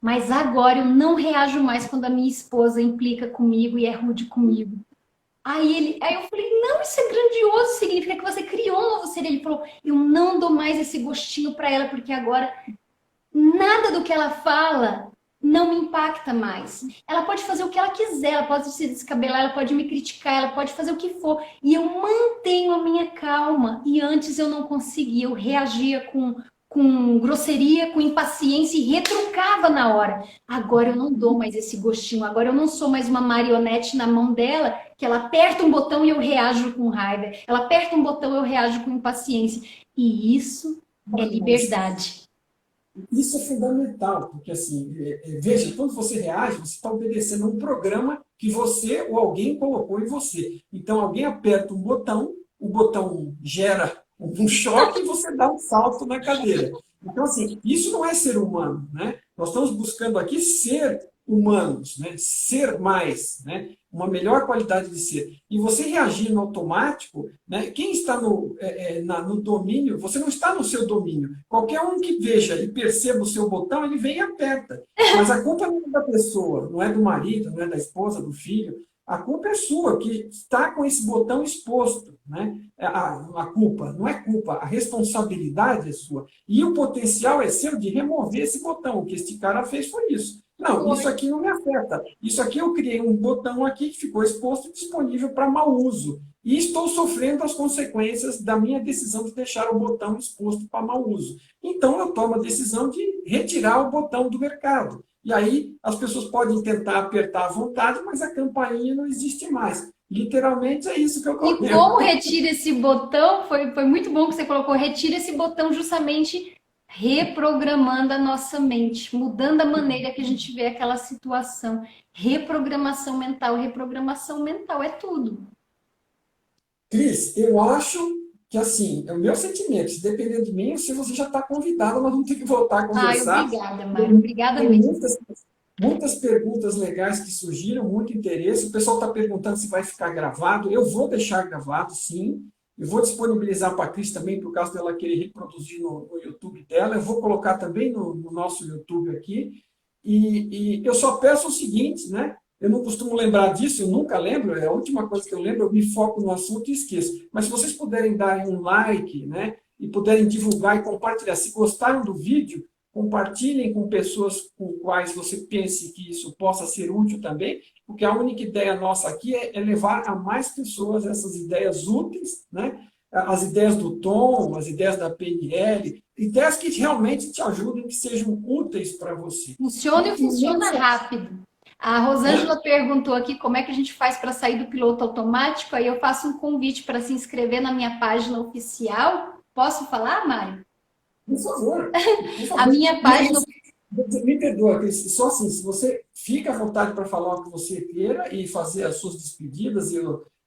mas agora eu não reajo mais quando a minha esposa implica comigo e é rude comigo. Aí eu falei, não, isso é grandioso, significa que você criou um novo ser. Ele falou, eu não dou mais esse gostinho para ela, porque agora nada do que ela fala não me impacta mais. Ela pode fazer o que ela quiser, ela pode se descabelar, ela pode me criticar, ela pode fazer o que for. E eu mantenho a minha calma. E antes eu não conseguia, eu reagia com grosseria, com impaciência e retrucava na hora. Agora eu não dou mais esse gostinho, agora eu não sou mais uma marionete na mão dela, que ela aperta um botão e eu reajo com raiva. Ela aperta um botão e eu reajo com impaciência. E isso é liberdade. Isso é fundamental, porque assim, veja, quando você reage, você está obedecendo a um programa que você ou alguém colocou em você. Então alguém aperta um botão, o botão gera um choque e você dá um salto na cadeira. Então assim, isso não é ser humano, né? Nós estamos buscando aqui ser humanos, né? Ser mais, né? Uma melhor qualidade de ser. E você reagir no automático, né? Quem está no domínio, você não está no seu domínio. Qualquer um que veja e perceba o seu botão, ele vem e aperta. Mas a culpa não é da pessoa, não é do marido, não é da esposa, do filho. A culpa é sua, que está com esse botão exposto, né? A culpa, não é culpa, a responsabilidade é sua. E o potencial é seu de remover esse botão. O que este cara fez foi isso. Não, isso aqui não me afeta. Isso aqui eu criei um botão aqui que ficou exposto e disponível para mau uso. E estou sofrendo as consequências da minha decisão de deixar o botão exposto para mau uso. Então eu tomo a decisão de retirar o botão do mercado. E aí as pessoas podem tentar apertar à vontade, mas a campainha não existe mais. Literalmente é isso que E ocorreu. como retira esse botão? Foi muito bom que você colocou. Retira esse botão justamente reprogramando a nossa mente, mudando a maneira que a gente vê aquela situação. Reprogramação mental é tudo. Cris, eu acho que assim, é o meu sentimento. Se depender de mim, se você já está convidado, nós vamos ter que voltar a Ai, conversar. obrigada, Mário. Obrigada Tem mesmo. muitas perguntas legais que surgiram, muito interesse. O pessoal está perguntando se vai ficar gravado. Eu vou deixar gravado, sim. Eu vou disponibilizar para a Cris também, por causa dela querer reproduzir no YouTube dela. Eu vou colocar também no nosso YouTube aqui. E eu só peço o seguinte, né? Eu não costumo lembrar disso, eu nunca lembro, é a última coisa que eu lembro, eu me foco no assunto e esqueço. Mas se vocês puderem dar um like, né? E puderem divulgar e compartilhar. Se gostaram do vídeo, compartilhem com pessoas com quais você pense que isso possa ser útil também, porque a única ideia nossa aqui é levar a mais pessoas essas ideias úteis, né? As ideias do Tom, as ideias da PNL, ideias que realmente te ajudem, que sejam úteis para você. Funciona e funciona rápido. A Rosângela perguntou aqui como é que a gente faz para sair do piloto automático. Aí eu faço um convite para se inscrever na minha página oficial. Posso falar, Mário? Por favor. A minha página. Me perdoa, Cris, só assim, se você fica à vontade para falar o que você queira e fazer as suas despedidas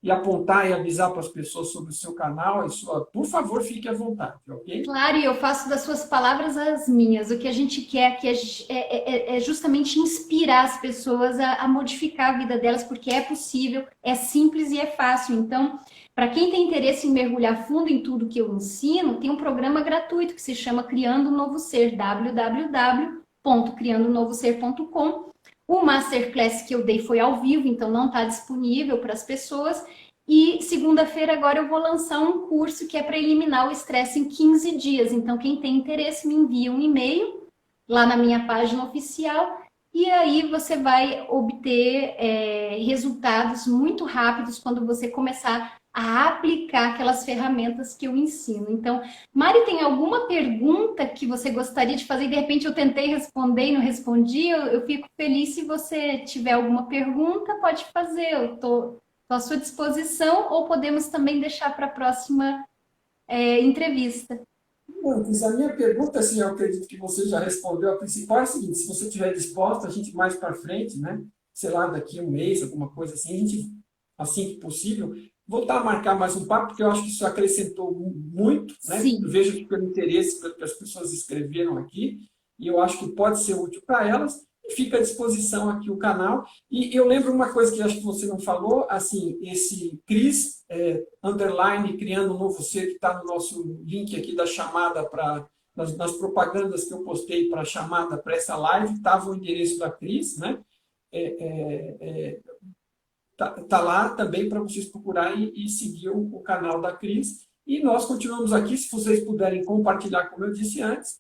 e apontar e avisar para as pessoas sobre o seu canal, por favor, fique à vontade, ok? Claro, e eu faço das suas palavras as minhas. O que a gente quer aqui é justamente inspirar as pessoas a modificar a vida delas, porque é possível, é simples e é fácil. Então, para quem tem interesse em mergulhar fundo em tudo que eu ensino, tem um programa gratuito que se chama Criando um Novo Ser, www.criandonovoser.com. O Masterclass que eu dei foi ao vivo, então não está disponível para as pessoas. E segunda-feira agora eu vou lançar um curso que é para eliminar o estresse em 15 dias. Então, quem tem interesse, me envia um e-mail lá na minha página oficial e aí você vai obter resultados muito rápidos quando você começar a aplicar aquelas ferramentas que eu ensino. Então, Mari, tem alguma pergunta que você gostaria de fazer? De repente eu tentei responder e não respondi. Eu fico feliz se você tiver alguma pergunta, pode fazer. Eu estou à sua disposição ou podemos também deixar para a próxima entrevista. Não, Cris, a minha pergunta, assim, eu acredito que você já respondeu. A principal é a seguinte: se você estiver disposta, a gente mais para frente, né? Sei lá, daqui a um mês, alguma coisa assim, a gente, assim que possível, voltar a marcar mais um papo, porque eu acho que isso acrescentou muito, né? Sim. Eu vejo que pelo interesse que as pessoas escreveram aqui, e eu acho que pode ser útil para elas, e fica à disposição aqui o canal. E eu lembro uma coisa que acho que você não falou, assim, esse Cris, underline, criando um novo ser, que está no nosso link aqui da chamada nas propagandas que eu postei para a chamada para essa live, estava o endereço da Cris, né? Tá lá também para vocês procurarem e seguir o canal da Cris. E nós continuamos aqui, se vocês puderem compartilhar, como eu disse antes.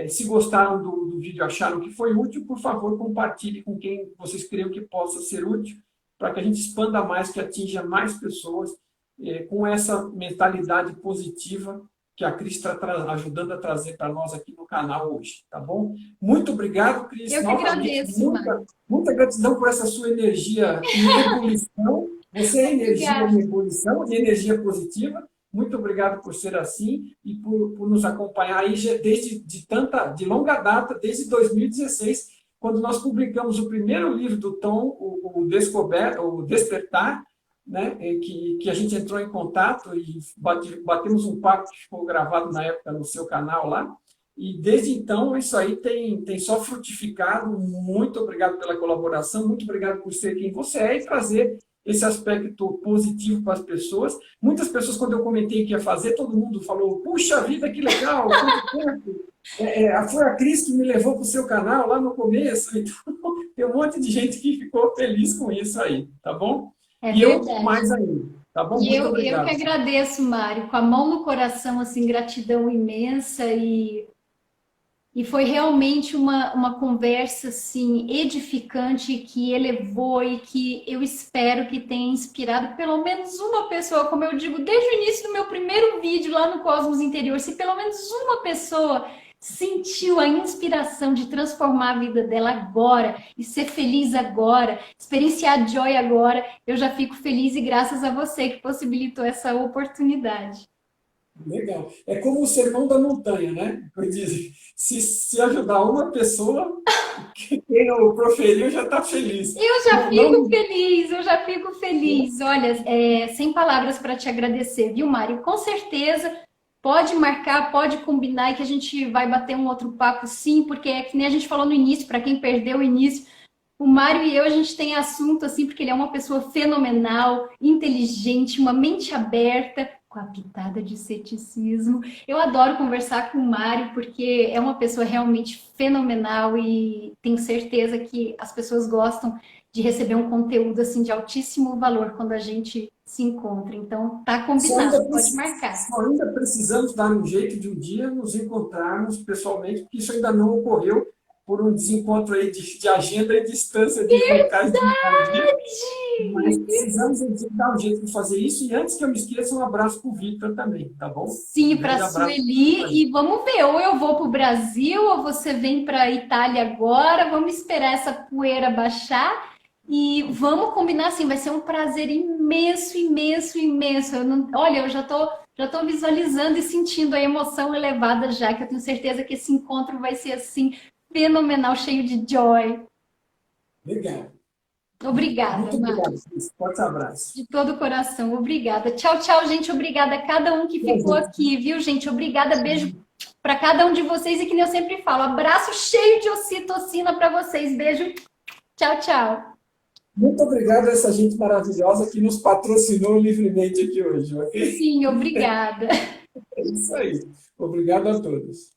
Se gostaram do vídeo, acharam que foi útil, por favor, compartilhe com quem vocês creem que possa ser útil, para que a gente expanda mais, que atinja mais pessoas com essa mentalidade positiva que a Cris está ajudando a trazer para nós aqui no canal hoje, tá bom? Muito obrigado, Cris. Eu que agradeço, muita gratidão por essa sua energia em ebulição. Você é energia em ebulição, de energia positiva. Muito obrigado por ser assim e por nos acompanhar aí de longa data, desde 2016, quando nós publicamos o primeiro livro do Tom, o Despertar, né, que a gente entrou em contato e batemos um papo que ficou gravado na época no seu canal lá. E desde então, isso aí tem só frutificado. Muito obrigado pela colaboração, muito obrigado por ser quem você é e trazer esse aspecto positivo para as pessoas. Muitas pessoas, quando eu comentei que ia fazer, todo mundo falou: puxa vida, que legal, quanto tempo. Foi a Cris que me levou para o seu canal lá no começo. Então, tem um monte de gente que ficou feliz com isso aí, tá bom? E verdade. Eu mais ainda, tá bom? E eu que agradeço, Mário, com a mão no coração, assim, gratidão imensa e E foi realmente uma conversa assim, edificante que elevou e que eu espero que tenha inspirado pelo menos uma pessoa, como eu digo desde o início do meu primeiro vídeo lá no Cosmos Interior, se pelo menos uma pessoa sentiu a inspiração de transformar a vida dela agora e ser feliz agora, experienciar a Joy agora, eu já fico feliz e graças a você que possibilitou essa oportunidade. Legal. É como o sermão da montanha, né? Eu disse, se ajudar uma pessoa, quem o proferiu já está feliz. Eu já Não, fico não, feliz, eu já fico feliz. Olha, sem palavras para te agradecer, viu, Mário? Com certeza, pode marcar, pode combinar e que a gente vai bater um outro papo sim, porque é que nem a gente falou no início, para quem perdeu o início, o Mário e eu, a gente tem assunto assim, porque ele é uma pessoa fenomenal, inteligente, uma mente aberta, com a pitada de ceticismo. Eu adoro conversar com o Mário, porque é uma pessoa realmente fenomenal e tenho certeza que as pessoas gostam de receber um conteúdo assim de altíssimo valor quando a gente se encontra. Então, tá só ainda, combinado, pode marcar. só ainda precisamos dar um jeito de um dia nos encontrarmos pessoalmente, porque isso ainda não ocorreu por um desencontro aí de agenda e distância de locais de moradia. Mas precisamos dar um jeito de fazer isso. E antes que eu me esqueça, um abraço para o Victor também, tá bom? Sim, Um para grande a abraço. Sueli, e vamos ver, ou eu vou para o Brasil, ou você vem para a Itália agora, vamos esperar essa poeira baixar e vamos combinar assim, vai ser um prazer imenso, imenso, imenso. Eu não, olha, eu já tô visualizando e sentindo a emoção elevada já, que eu tenho certeza que esse encontro vai ser assim, fenomenal, cheio de joy. Legal. Obrigada, Muito Márcio. obrigado, Cris. Forte abraço. De todo o coração, obrigada. Tchau, tchau, gente. Obrigada a cada um que ficou aqui, viu, gente? Obrigada, beijo para cada um de vocês e que nem eu sempre falo, abraço cheio de ocitocina para vocês. Beijo. Tchau, tchau. Muito obrigado a essa gente maravilhosa que nos patrocinou livremente aqui hoje, ok? Sim, obrigada. É isso aí. Obrigado a todos.